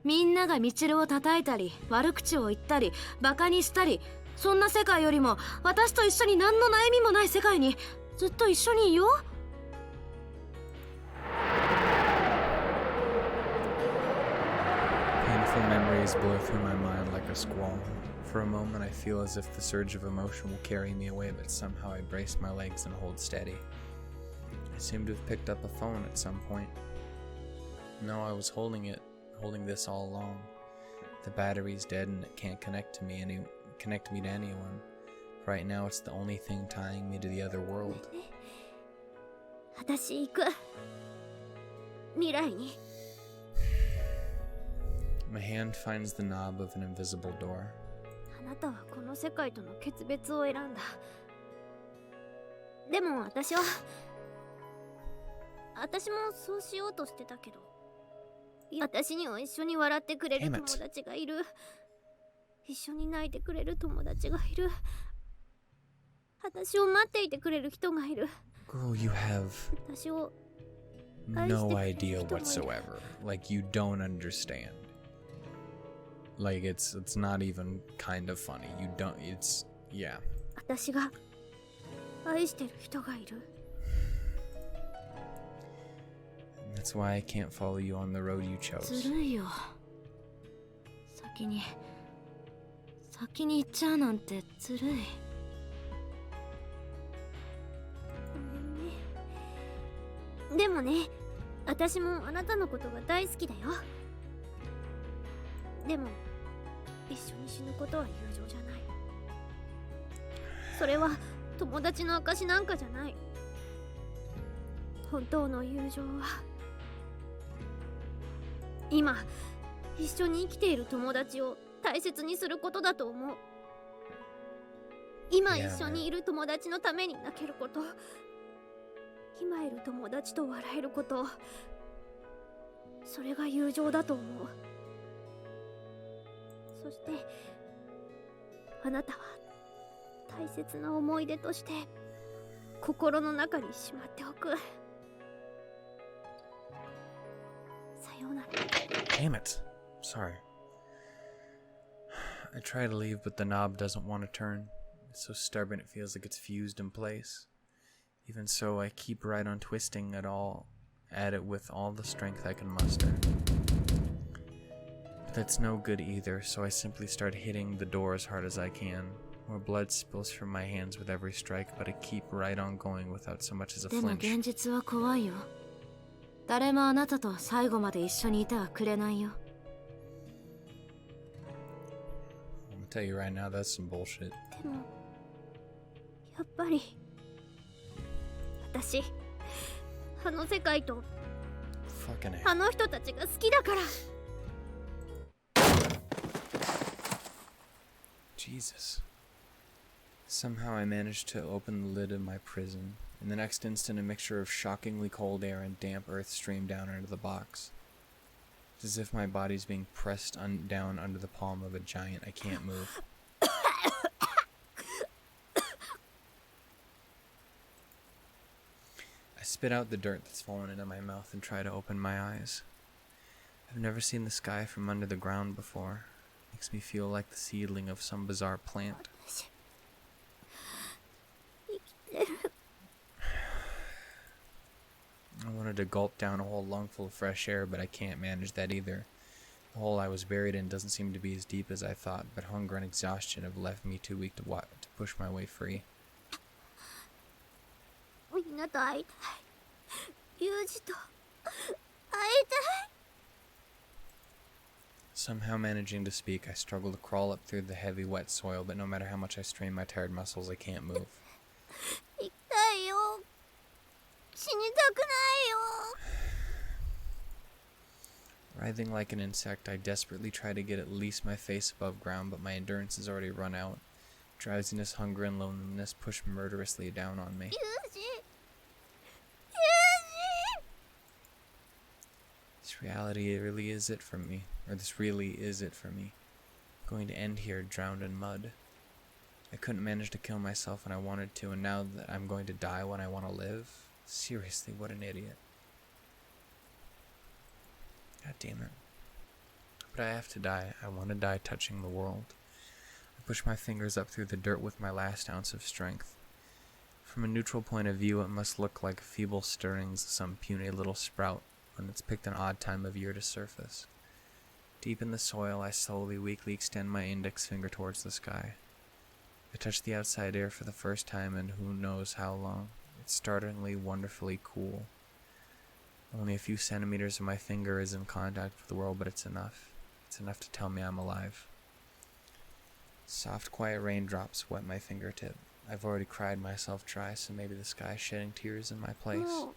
みんながミチルを叩いたり、悪口を言ったり、バカにしたり、そんな世界よりも私と一緒に何の悩みもない世界にずっと一緒にいよう。Painful memories blow through my mind like a squall. For a moment, I feel as if the surge of emotion will carry me away, but somehow I brace my legs and hold steady. I seem to have picked up a phone at some point. No, I was holding this all along. The battery's dead and it can't connect me to anyone. Right now, it's the only thing tying me to the other world. 私行く。未来に。My hand finds the knob of an invisible door. あなたはこの世界との決別を選んだ。でも私もそうしようとしてたけど、私には一緒に笑ってくれる友達がいる。一緒に泣いてくれる友達がいる。私を待っていてくれる人がいる。Girl, you have 私を no idea whatsoever. Like, you don't understand. Like, it's not even kind of funny. You don't, it's, yeah. 私が愛してる人がいる。That's why I can't follow you on the road you chose. ずるいよ。先に行っちゃうなんてずるい。でもね、私もあなたのことが大好きだよ。でも一緒に死ぬことは友情じゃない。それは友達の証なんかじゃない。本当の友情は今一緒に生きている友達を大切にすることだと思う。今一緒にいる友達のために泣けること、今いる友達と笑えること、それが友情だと思う。そしてあなたは大切な思い出として心の中にしまっておく。さようなら。 Damn it. Sorry. I try to leave, but the knob doesn't want to turn. It's so stubborn it feels like it's fused in place. Even so, I keep right on twisting at it with all the strength I can muster. But that's no good either, so I simply start hitting the door as hard as I can. More blood spills from my hands with every strike, but I keep right on going without so much as a flinch. でも現実は怖いよ。誰もあなたと最後まで一緒にいてはくれないよ。I'm gonna tell you right now, that's some bullshit. でもやっぱり私あの世界と Fucking hell. あの人たちが好きだから。 Jesus. Somehow I managed to open the lid of my prison. In the next instant, a mixture of shockingly cold air and damp earth streamed down into the box. It's as if my body's being pressed down under the palm of a giant. I can't move. I spit out the dirt that's fallen into my mouth and try to open my eyes. I've never seen the sky from under the ground before. It makes me feel like the seedling of some bizarre plant. I wanted to gulp down a whole lungful of fresh air, but I can't manage that either. The hole I was buried in doesn't seem to be as deep as I thought, but hunger and exhaustion have left me too weak to push my way free. みんなと会いたい。ユージと会いたい。 Somehow managing to speak, I struggle to crawl up through the heavy, wet soil, but no matter how much I strain my tired muscles, I can't move. 行きたいよ。死にたくないよ。 Writhing like an insect, I desperately try to get at least my face above ground, but my endurance has already run out. Drowsiness, hunger, and loneliness push murderously down on me. ユージ。This reality really is it for me. Or this really is it for me. I'm going to end here drowned in mud. I couldn't manage to kill myself when I wanted to, and now that I'm going to die when I want to live? Seriously, what an idiot. God damn it. But I have to die. I want to die touching the world. I push my fingers up through the dirt with my last ounce of strength. From a neutral point of view, it must look like feeble stirrings of some puny little sprout when it's picked an odd time of year to surface. Deep in the soil, I slowly, weakly extend my index finger towards the sky. I touch the outside air for the first time in who knows how long. It's startlingly, wonderfully cool. Only a few centimeters of my finger is in contact with the world, but it's enough. It's enough to tell me I'm alive. Soft, quiet raindrops wet my fingertip. I've already cried myself dry, so maybe the sky's shedding tears in my place. No.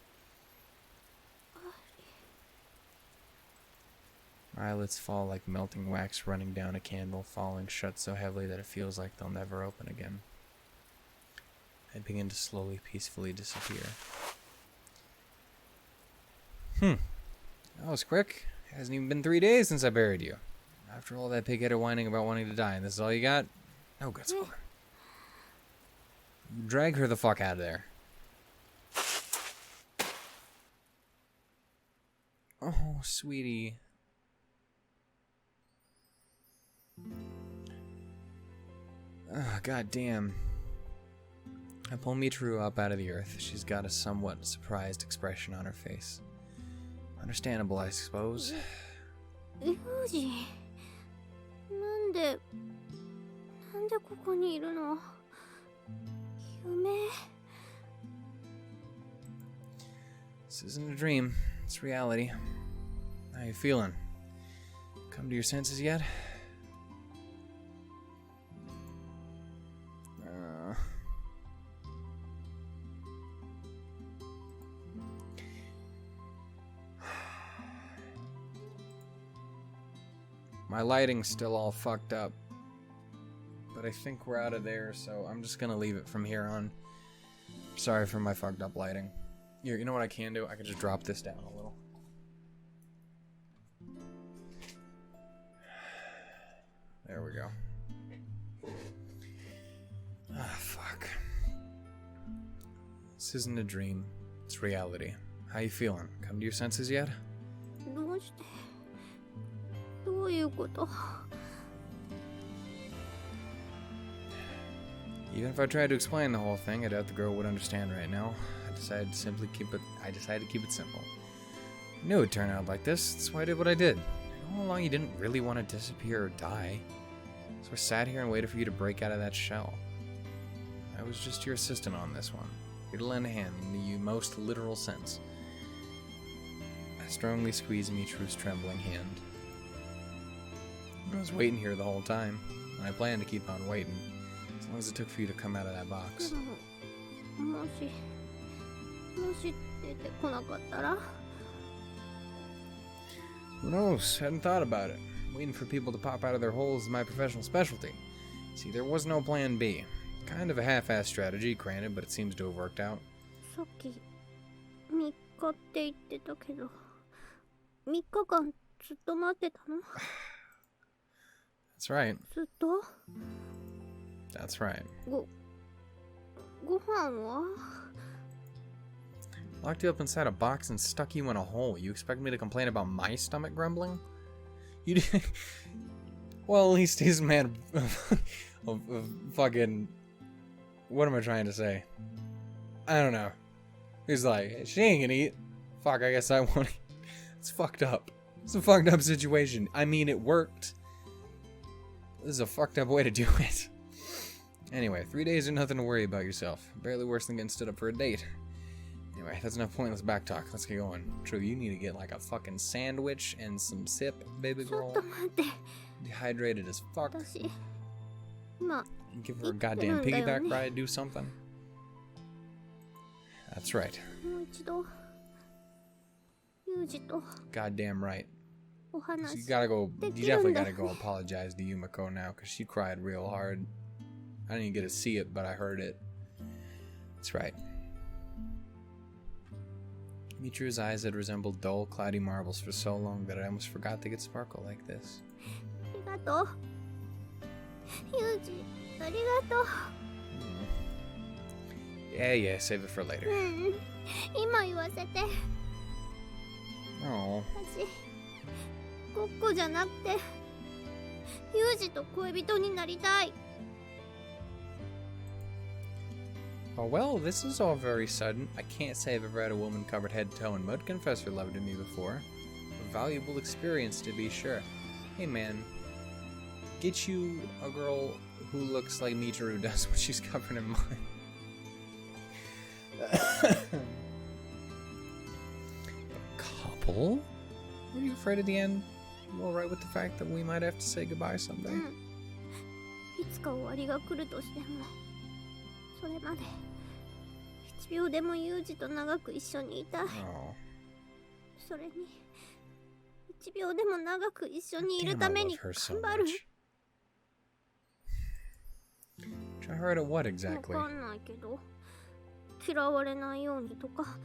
My eyelids fall like melting wax running down a candle, falling shut so heavily that it feels like they'll never open again. I begin to slowly, peacefully disappear. That was quick. It hasn't even been 3 days since I buried you. After all that pig-headed whining about wanting to die, and this is all you got? No guts for her. Drag her the fuck out of there. Oh, sweetie. Oh, god damn. I pull Michiru up out of the earth. She's got a somewhat surprised expression on her face. Understandable, I suppose. ユージ、なんでここにいるの？夢？ This isn't a dream. It's reality. How you feeling? Come to your senses yet? My lighting's still all fucked up, but I think we're out of there, so I'm just gonna leave it from here on. Sorry for my fucked up lighting. Here, you know what I can do? I can just drop this down a little. There we go. Ah, fuck. This isn't a dream. It's reality. How you feeling? Come to your senses yet? どうして？どういうこと？ Even if I tried to explain the whole thing, I doubt the girl would understand right now. I decided to keep it simple. I knew it would turn out like this. That's why I did what I did. I know how long you didn't really want to disappear or die. So I sat here and waited for you to break out of that shell. I was just your assistant on this one. Here to lend a hand in the most literal sense. I strongly squeezed Michiru's trembling hand. I was waiting here the whole time, and I planned to keep on waiting, as long as it took for you to come out of that box. もし出てこなかったら？ Who knows? Hadn't thought about it. Waiting for people to pop out of their holes is my professional specialty. See, there was no plan B. Kind of a half-assed strategy, granted, but it seems to have worked out. さっき3日って言ってたけど、3日間ずっと待ってたの？ That's right. ずっと？ That's right. ご飯は？ Locked you up inside a box and stuck you in a hole. You expect me to complain about my stomach grumbling? You did. Well, at least he's a man of fucking. What am I trying to say? I don't know. He's like, she ain't gonna eat. Fuck, I guess I want to. It's fucked up. It's a fucked up situation. I mean, it worked. This is a fucked up way to do it. Anyway, 3 days are nothing to worry about yourself. Barely worse than getting stood up for a date. Anyway, that's enough pointless back talk. Let's get going. True, you need to get like a fucking sandwich and some sip, baby girl. ちょっと待って。 Dehydrated as fuck. 私、今、 Give her a goddamn piggyback ride, do something. That's right. もう一度、ユージと Goddamn right. お話 You definitely gotta go apologize to Yumiko now, because she cried real hard. I didn't even get to see it, but I heard it. That's right. Michiru's eyes had resembled dull, cloudy marbles for so long that I almost forgot they could sparkle like this. ありがとう。ユージ、ありがとう。Yeah, save it for later. 今言わせて。Oh. 私、ごっこじゃなくて、ユージと恋人になりたい。Oh well, this is all very sudden. I can't say I've ever had a woman covered head to toe in mud confess her love to me before. A valuable experience, to be sure. Hey man, get you a girl who looks like Michiru does when she's covered in mud. Couple? Are you afraid of the end? You alright with the fact that we might have to say goodbye someday? いつか終わりが来るとしても、それまで1秒でもユージと長く一緒にいたい。それに1秒でも長く一緒にいるために頑張る。Try hard at what exactly? わかんないけど、嫌われないようにとか、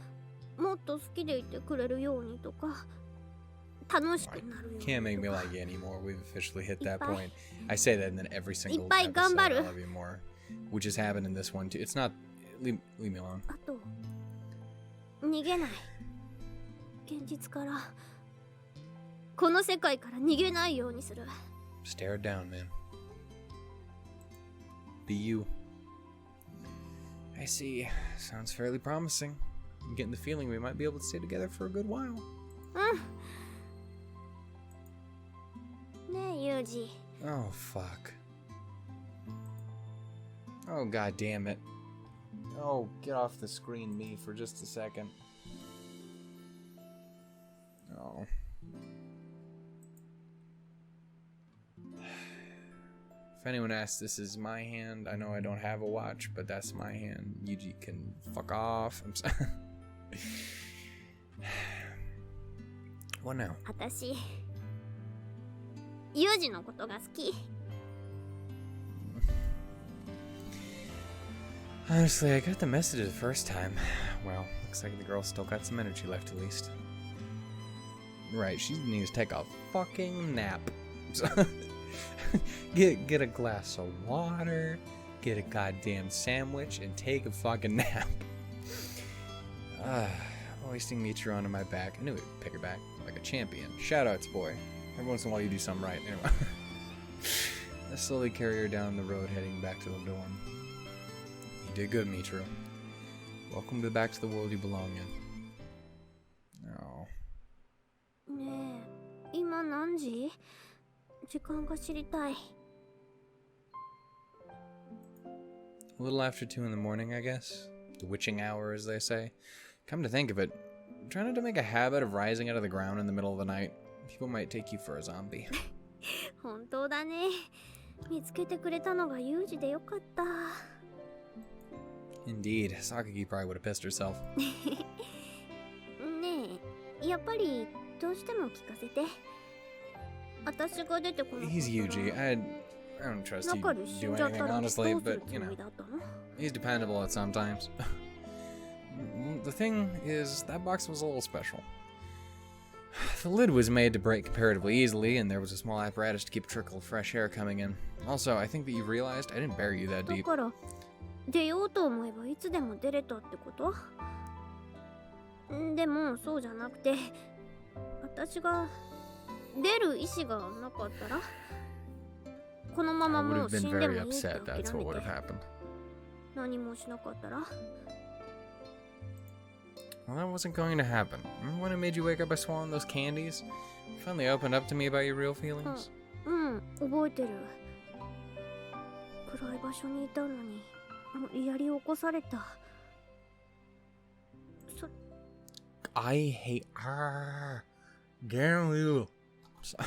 もっと好きでいてくれるようにとか。Can't make me like you anymore. We've officially hit that point. I say that and then every single episode I love you more. Which has happened in this one too. It's not... Leave me alone. あと、逃げない。現実から、この世界から逃げないようにする。Stare it down, man. Be you. I see. Sounds fairly promising. I'm getting the feeling we might be able to stay together for a good while. ねえ、ユージ。Oh, fuck. Oh, god damn it. Oh, get off the screen, me, for just a second. Oh. If anyone asks, this is my hand. I know I don't have a watch, but that's my hand. Yuji can fuck off. I'm sorry. What now? 私、ユージのことが好き。Honestly, I got the message the first time. Well, looks like the girl still got some energy left at least. Right, she needs to take a fucking nap. Get a glass of water, get a goddamn sandwich, and take a fucking nap. Hoisting Michiru onto my back. I knew we'd pick her back like a champion. Shoutouts, boy. Every once in a while you do something right. Anyway. I slowly carry her down the road heading back to the dorm. You did good, Michiru. Welcome back to the world you belong in. Oh. ねえ、今何時？時間が知りたい。A little after 2 in the morning, I guess. The witching hour, as they say. Come to think of it, try not to make a habit of rising out of the ground in the middle of the night. People might take you for a zombie. 本当だね。見つけてくれたのがユージでよかった。Indeed, Sakagi probably would have pissed herself. ねえ、やっぱりどうしても聞かせて。私が出てこなかったら。He's Yuji. I don't trust you to do anything, honestly, but, you know, he's dependable at sometimes. The thing is, that box was a little special. The lid was made to break comparatively easily, and there was a small apparatus to keep a trickle of fresh air coming in. Also, I think that you've realized I didn't bury you that deep. だから出ようと思えばいつでも出れたってこと？でもそうじゃなくて、私が出る意思がなかったら、このままもう死んでもいいって諦めて、何もしなかったら。Well, that wasn't going to happen. Remember when I made you wake up by swallowing those candies? You finally opened up to me about your real feelings? 覚えてる。暗い場所にいたのに、無理やり起こされた。I hate... Damn you. It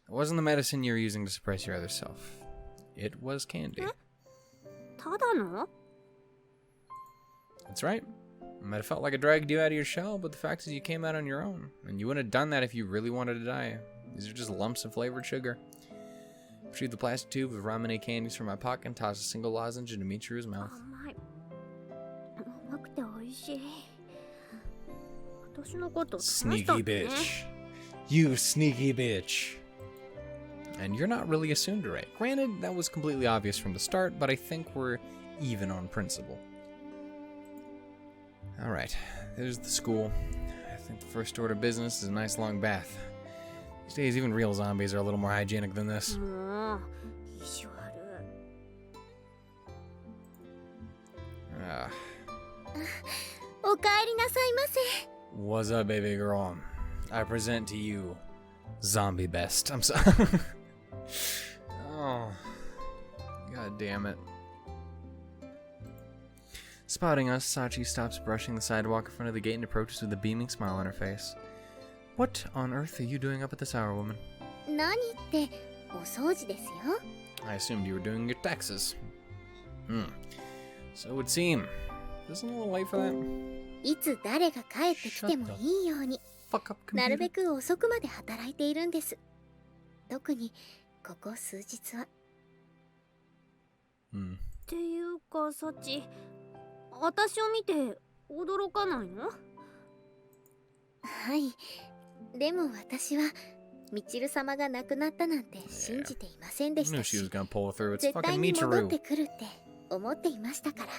wasn't the medicine you were using to suppress your other self. It was candy. ただの? That's right. I might have felt like I dragged you out of your shell, but the fact is you came out on your own. And you wouldn't have done that if you really wanted to die. These are just lumps of flavored sugar. I retrieved the plastic tube of ramen candies from my pocket and tossed a single lozenge into Michiru's mouth. Sneaky bitch. You sneaky bitch. And you're not really a tsundere. Granted, that was completely obvious from the start, but I think we're even on principle. Alright, there's the school. I think the first order of business is a nice long bath. These days, even real zombies are a little more hygienic than this. What's up, baby girl? I present to you Zombie Best. I'm sorry. Oh, god damn it. Spotting us, Sachi stops brushing the sidewalk in front of the gate and approaches with a beaming smile on her face. What on earth are you doing up at this hour, woman? I assumed you were doing your taxes. So it would seem. Isn't it a little late for that? Fuck up, computer. なるべく遅くまで働いているんです。特にここ数日は。っていうか、サチ、私を見て驚かないの？はい。でも私はミチル様が亡くなったなんて信じていませんでしたし、絶対に戻ってくるって思っていましたから。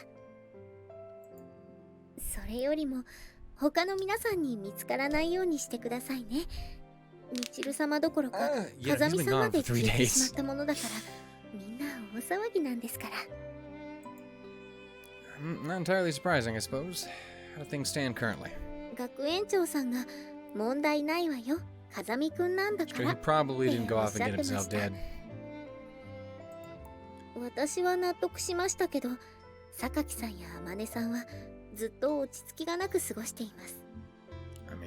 それよりも他の皆さんに見つからないようにしてくださいね。ミチル様どころか風見様で消えてしまったものだからみんな大騒ぎなんですから。Not entirely surprising, I suppose. How do things stand currently? 学園長さんが問題ないわよ。風見くんなんだから。He probably didn't go off and get himself dead. 私は納得しましたけど、榊さんや天音さんはずっと落ち着きがなく過ごしています。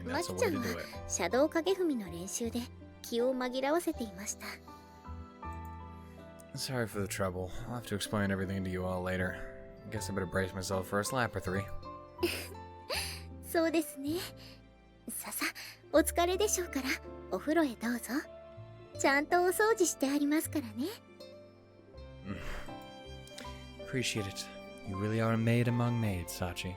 マキちゃんはシャドウ影踏みの練習で気を紛らわせていました。Sorry for the trouble. I'll have to explain everything to you all later. I guess I better brace myself for a slap or three. そうですね。ささ、お疲れでしょうからお風呂へどうぞ。ちゃんとお掃除してありますからね。Appreciate it. You really are a maid among maids, Sachi.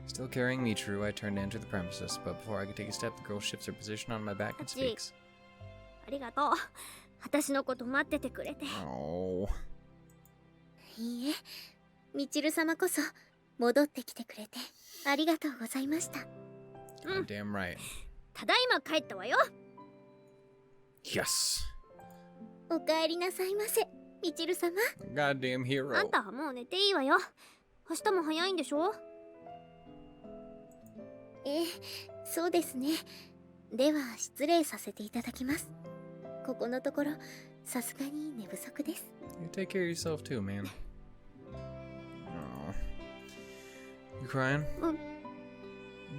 Still carrying Michiru, I turn to enter the premises, but before I can take a step, the girl shifts her position on my back and speaks. ありがとう。私のこと待っててくれて。Oh. いいえ、ミチル様こそ戻ってきてくれてありがとうございました。Damn right. ただいま帰ったわよ。Yes. お帰りなさいませ、ミチル様。Goddamn hero. あんたはもう寝ていいわよ。明日も早いんでしょ？そうですね。では失礼させていただきます。ここのところさすがに寝不足です。You take care of yourself too, man. Oh. You crying?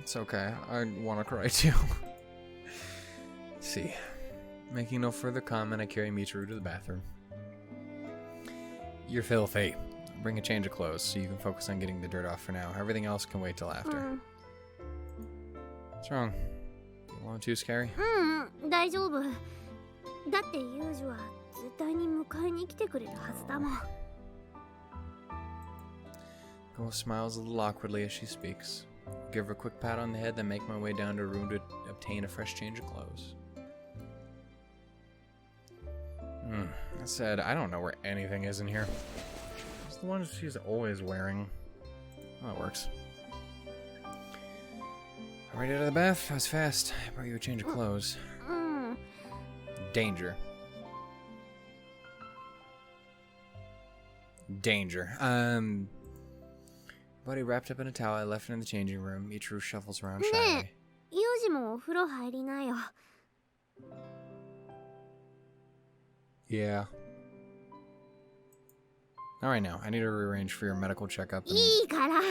It's okay. I want to cry too. Let's see. Making no further comment, I carry Michiru to the bathroom. You're filthy. Bring a change of clothes so you can focus on getting the dirt off for now. Everything else can wait till after. What's wrong? You want too scary? 大丈夫。だってユージは絶対に迎えに来てくれるはずだもん。Girl smiles a little awkwardly as she speaks. Give her a quick pat on the head, then make my way down to her room to obtain a fresh change of clothes. I said, I don't know where anything is in here. It's the ones she's always wearing. Well, that works. Right out of the bath? That was fast. I brought you a change of clothes. Danger. Danger. Buddy wrapped up in a towel, I left it in the changing room. Michiru shuffles around shyly. ねえ、ユージもお風呂入りなよ。Yeah. Alright now, I need to rearrange for your medical checkup. いいから。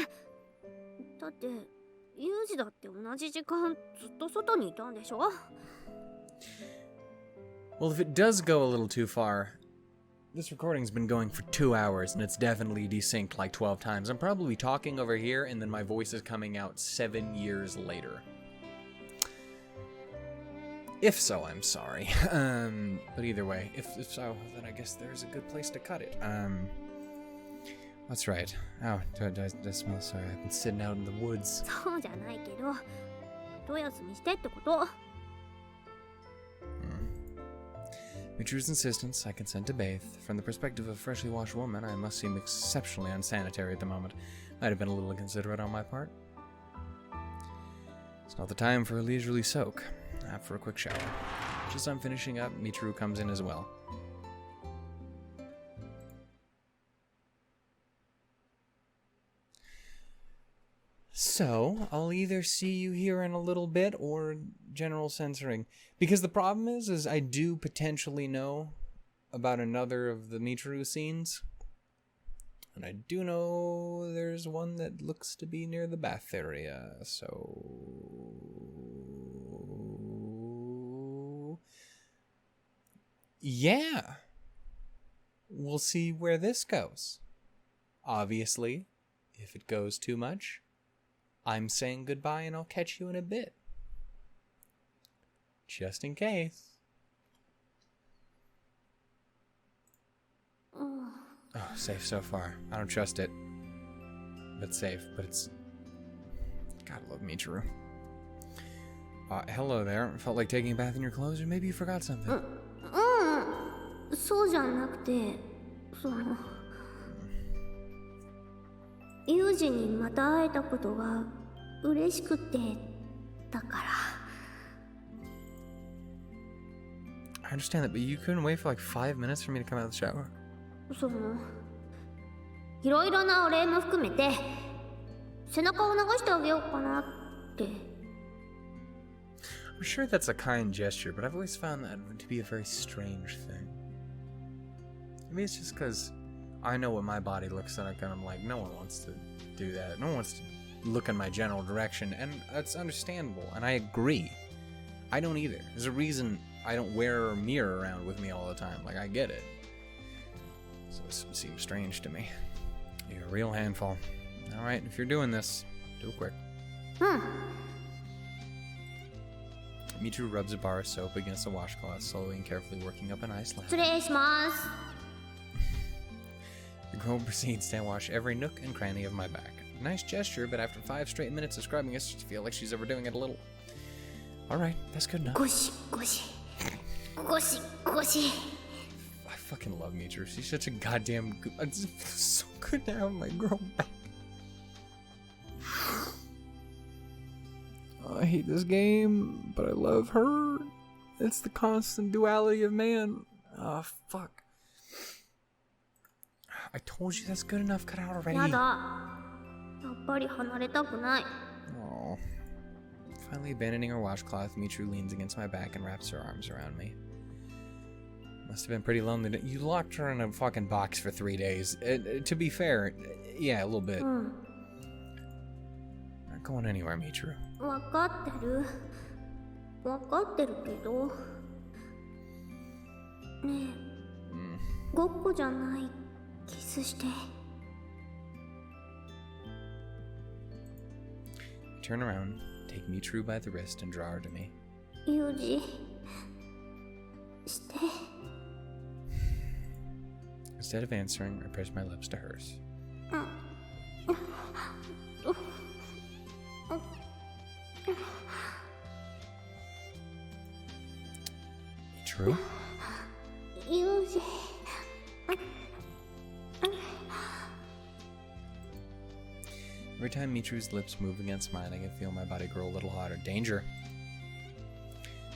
だって、ユージだって同じ時間ずっと外にいたんでしょ？ Well, if it does go a little too far, this recording's been going for 2 hours and it's definitely desynced like 12 times. I'm probably talking over here and then my voice is coming out 7 years later. If so, I'm sorry. But either way, if so, then I guess there's a good place to cut it. That's right. Oh, do I smell sorry? I've been sitting out in the woods. そうじゃないけど、一休みしてってこと。Michiru's insistence, I consent to bathe. From the perspective of a freshly washed woman, I must seem exceptionally unsanitary at the moment. Might have been a little inconsiderate on my part. It's not the time for a leisurely soak. For a quick shower. Just as I'm finishing up, Michiru comes in as well. So, I'll either see you here in a little bit or general censoring. Because the problem is I do potentially know about another of the Michiru scenes. And I do know there's one that looks to be near the bath area, so... yeah. We'll see where this goes. Obviously, if it goes too much, I'm saying goodbye and I'll catch you in a bit. Just in case. Oh, safe so far. I don't trust it. But safe, but it's... Gotta love Michiru. Hello there. Felt like taking a bath in your clothes, or maybe you forgot something. そうじゃなくて、ユージにまた会えたことが嬉しくて、だから。I understand that, but you couldn't wait for like 5 minutes for me to come out of the shower? いろいろなお礼も含めて背中を流してあげようかなって。 I'm sure that's a kind gesture, but I've always found that to be a very strange thing. Maybe it's just because I know what my body looks like, and I'm like, no one wants to do that. No one wants to look in my general direction, and that's understandable, and I agree. I don't either. There's a reason I don't wear a mirror around with me all the time. Like, I get it. So this seems strange to me. You're a real handful. Alright, if you're doing this, do it quick. Michiru rubs a bar of soap against the washcloth, slowly and carefully working up a nice lather. 失礼します。 The girl proceeds to wash every nook and cranny of my back. Nice gesture, but after 5 straight minutes of scrubbing, I just feel like she's overdoing it a little. Alright, that's good enough. ゴシゴシゴシゴシ。 I fucking love Michiru. She's such a goddamn good. It's so good to have my girl back. I hate this game, but I love her. It's the constant duality of man. Oh, fuck. I told you that's good enough. Cut out already. やだ。やっぱり離れたくない。 Oh. Finally abandoning her washcloth, Michiru leans against my back and wraps her arms around me. Must have been pretty lonely. You locked her in a fucking box for 3 days. To be fair, yeah, a little bit. Not going anywhere, Michiru. わかってる。わかってるけど。ねえ、ごっこじゃない。キスして。I turn around, take Michiru by the wrist, and draw her to me. ユージ。して。 Instead of answering, I press my lips to hers. True? ユージ。 Every time Michiru's lips move against mine, I can feel my body grow a little hotter. Danger!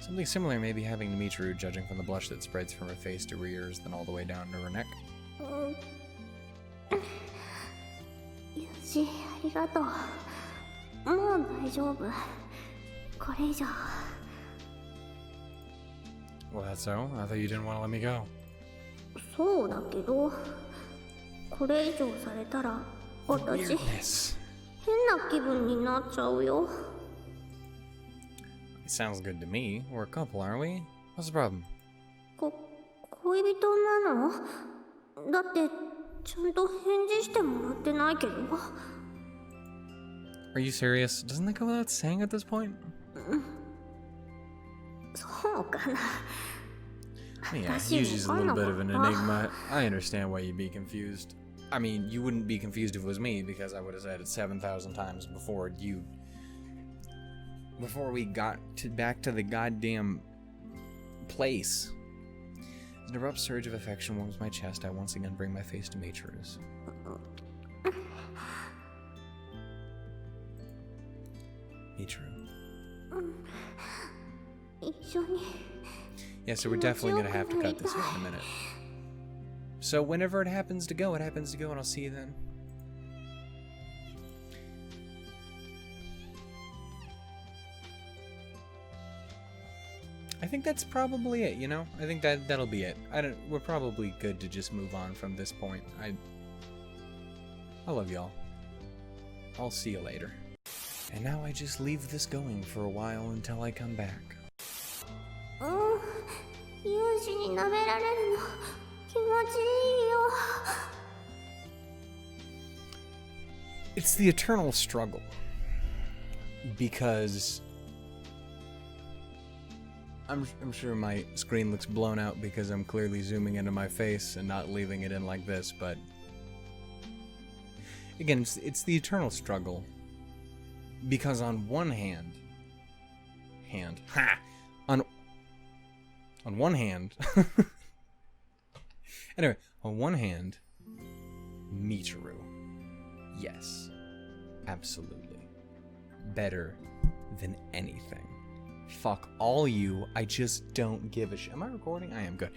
Something similar may be happening to Michiru, judging from the blush that spreads from her face to her ears, then all the way down to her neck. ユージ、ありがとう。もう大丈夫。これ以上。 Well, that's so. I thought you didn't want to let me go. そうだけど、これ以上されたら、私、 Weirdness. 変な気分になっちゃうよ。 It sounds good to me. We're a couple, aren't we? What's the problem? 恋人なの？だって、ちゃんと返事してもらってないけど。 Are you serious? Doesn't that go without saying at this point? そうかな。 Yeah, Yuji's a little bit of an enigma. I understand why you'd be confused. I mean, you wouldn't be confused if it was me, because I would have said it 7,000 times before we got back to the goddamn place. An abrupt surge of affection warms my chest. I once again bring my face to Michiru's. Michiru. Yeah, so we're definitely going to have to cut this here in a minute. So whenever it happens to go, and I'll see you then. I think that's probably it, you know? I think that'll be it. We're probably good to just move on from this point. I love y'all. I'll see you later. And now I just leave this going for a while until I come back. It's the eternal struggle. Because I'm sure my screen looks blown out because I'm clearly zooming into my face and not leaving it in like this, but again, it's the eternal struggle. Because on one hand, on one hand, anyway, on one hand, Michiru, yes, absolutely, better than anything. Fuck all you, I just don't give a shit. Am I recording? I am, good.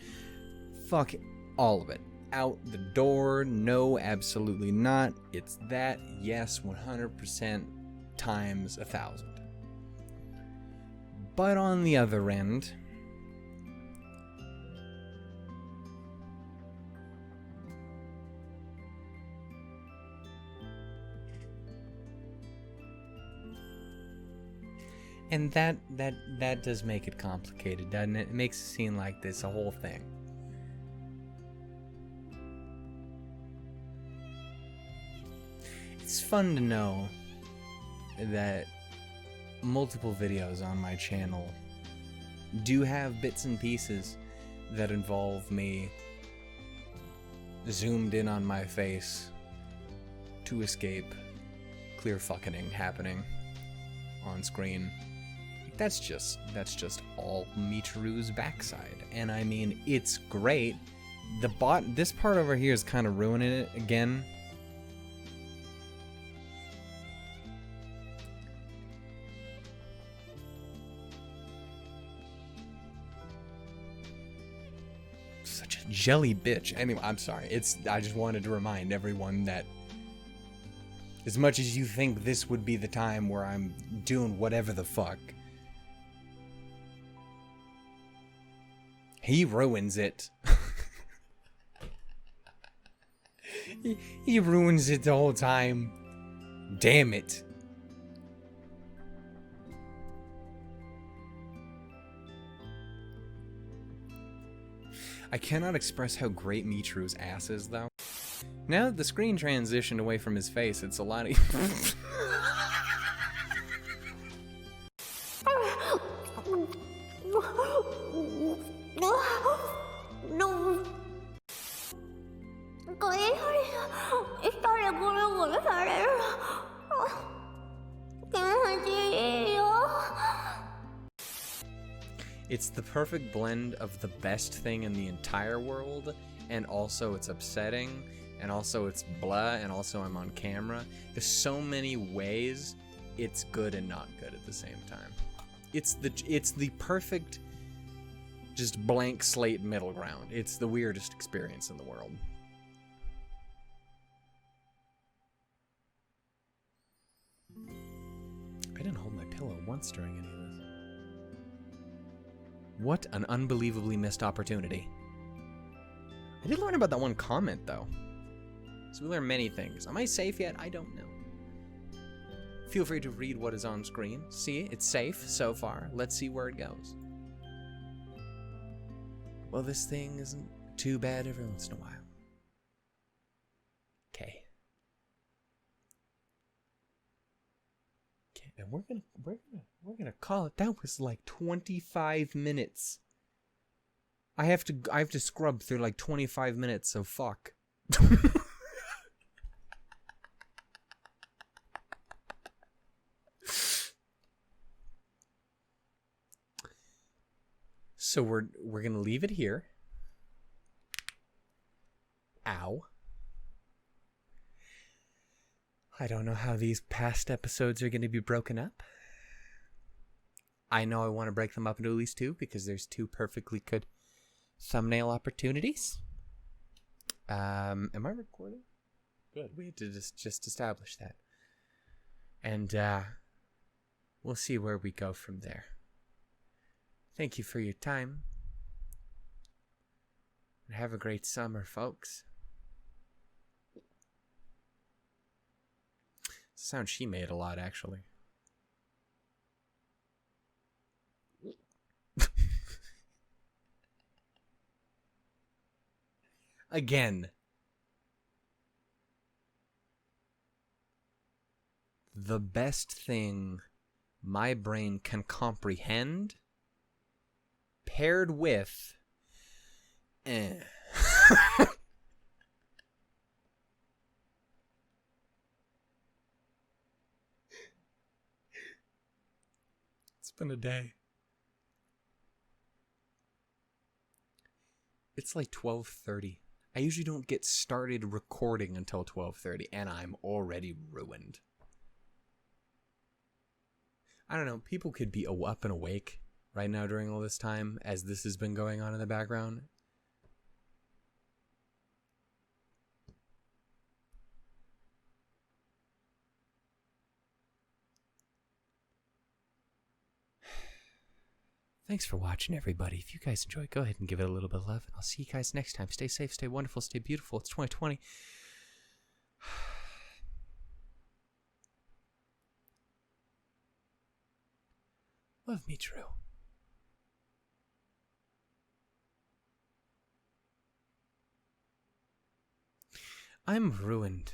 Fuck all of it. Out the door, no, absolutely not. It's that, yes, 100%. Times 1,000. But on the other end, and that does make it complicated, doesn't it? It makes it seem like this a whole thing. It's fun to know that multiple videos on my channel do have bits and pieces that involve me zoomed in on my face to escape clear fucking happening on screen. That's just all Michiru's backside, and I mean, it's great. This part over here is kind of ruining it again. Jelly bitch. Anyway, I'm sorry. I just wanted to remind everyone that as much as you think this would be the time where I'm doing whatever the fuck, he ruins it. he ruins it the whole time. Damn it. I cannot express how great Michiru's ass is, though. Now that the screen transitioned away from his face, it's a lot of... It's the perfect blend of the best thing in the entire world, and also it's upsetting, and also it's blah, and also I'm on camera. There's so many ways it's good and not good at the same time. It's the perfect, just blank slate middle ground. It's the weirdest experience in the world. I didn't hold my pillow once during any of this. What an unbelievably missed opportunity. I did learn about that one comment, though. So we learn many things. Am I safe yet? I don't know. Feel free to read what is on screen. See, it's safe so far. Let's see where it goes. Well, this thing isn't too bad every once in a while. Okay. And we're gonna call it. That was like 25 minutes. I have to scrub through like 25 minutes, so fuck. So we're gonna leave it here. Ow. I don't know how these past episodes are gonna be broken up. I know I want to break them up into at least two because there's two perfectly good thumbnail opportunities. Am I recording? Good. We had to just establish that. And we'll see where we go from there. Thank you for your time. And have a great summer, folks. It's a sound she made a lot, actually. Again. The best thing my brain can comprehend paired with It's been a day. It's like 12:30. I usually don't get started recording until 12:30, and I'm already ruined. I don't know. People could be up and awake right now during all this time as this has been going on in the background. Thanks for watching, everybody. If you guys enjoyed, go ahead and give it a little bit of love. And I'll see you guys next time. Stay safe, stay wonderful, stay beautiful. It's 2020. Love, Michiru. I'm ruined.